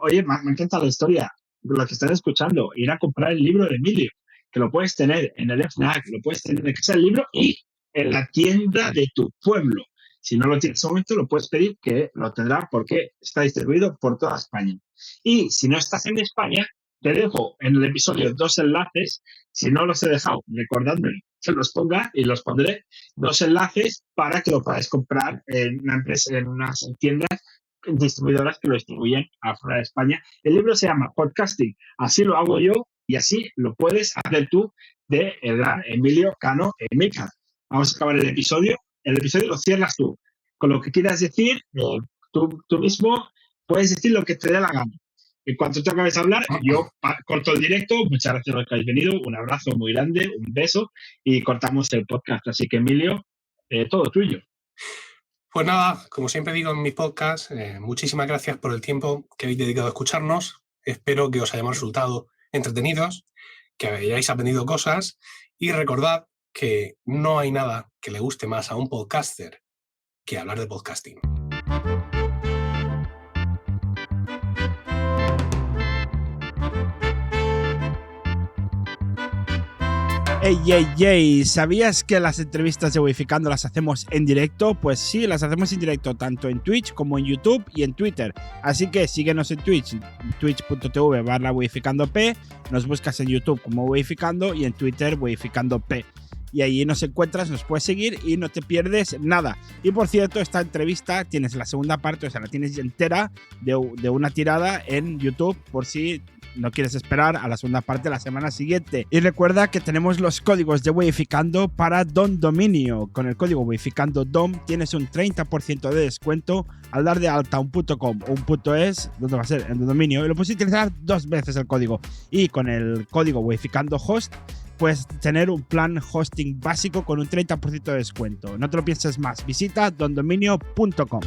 Oye, me encanta la historia. Lo que están escuchando, ir a comprar el libro de Emilio, que lo puedes tener en el FNAC, lo puedes tener en casa del libro y en la tienda de tu pueblo. Si no lo tienes en ese momento, lo puedes pedir, que lo tendrá porque está distribuido por toda España. Y si no estás en España, te dejo en el episodio 2 enlaces. Si no los he dejado, recordadme que los ponga y los pondré. 2 enlaces para que lo podáis comprar en una empresa, en unas tiendas distribuidoras que lo distribuyen afuera de España. El libro se llama Podcasting. Así lo hago yo y así lo puedes hacer tú, de el gran Emilio Cano Emilcar. Vamos a acabar el episodio. El episodio lo cierras tú. Con lo que quieras decir, tú mismo puedes decir lo que te dé la gana. En cuanto te acabes de hablar, yo corto el directo. Muchas gracias por que habéis venido. Un abrazo muy grande, un beso y cortamos el podcast. Así que, Emilio, todo tuyo. Pues nada, como siempre digo en mis podcasts, muchísimas gracias por el tiempo que habéis dedicado a escucharnos. Espero que os hayamos resultado entretenidos, que hayáis aprendido cosas y recordad que no hay nada que le guste más a un podcaster que hablar de podcasting. Ey, ¿sabías que las entrevistas de Webificando las hacemos en directo? Pues sí, las hacemos en directo tanto en Twitch como en YouTube y en Twitter. Así que síguenos en Twitch, twitch.tv/webificandop, nos buscas en YouTube como Webificando y en Twitter Webificandop. Y ahí nos encuentras, nos puedes seguir y no te pierdes nada. Y por cierto, esta entrevista tienes la segunda parte, o sea, la tienes entera de una tirada en YouTube por si no quieres esperar a la segunda parte la semana siguiente. Y recuerda que tenemos los códigos de Webificando para Don Dominio. Con el código WebificandoDom tienes un 30% de descuento al dar de alta un .com o un .es, donde va a ser en Dominio, y lo puedes utilizar 2 veces el código. Y con el código WebificandoHost puedes tener un plan hosting básico con un 30% de descuento. No te lo pienses más. Visita dondominio.com.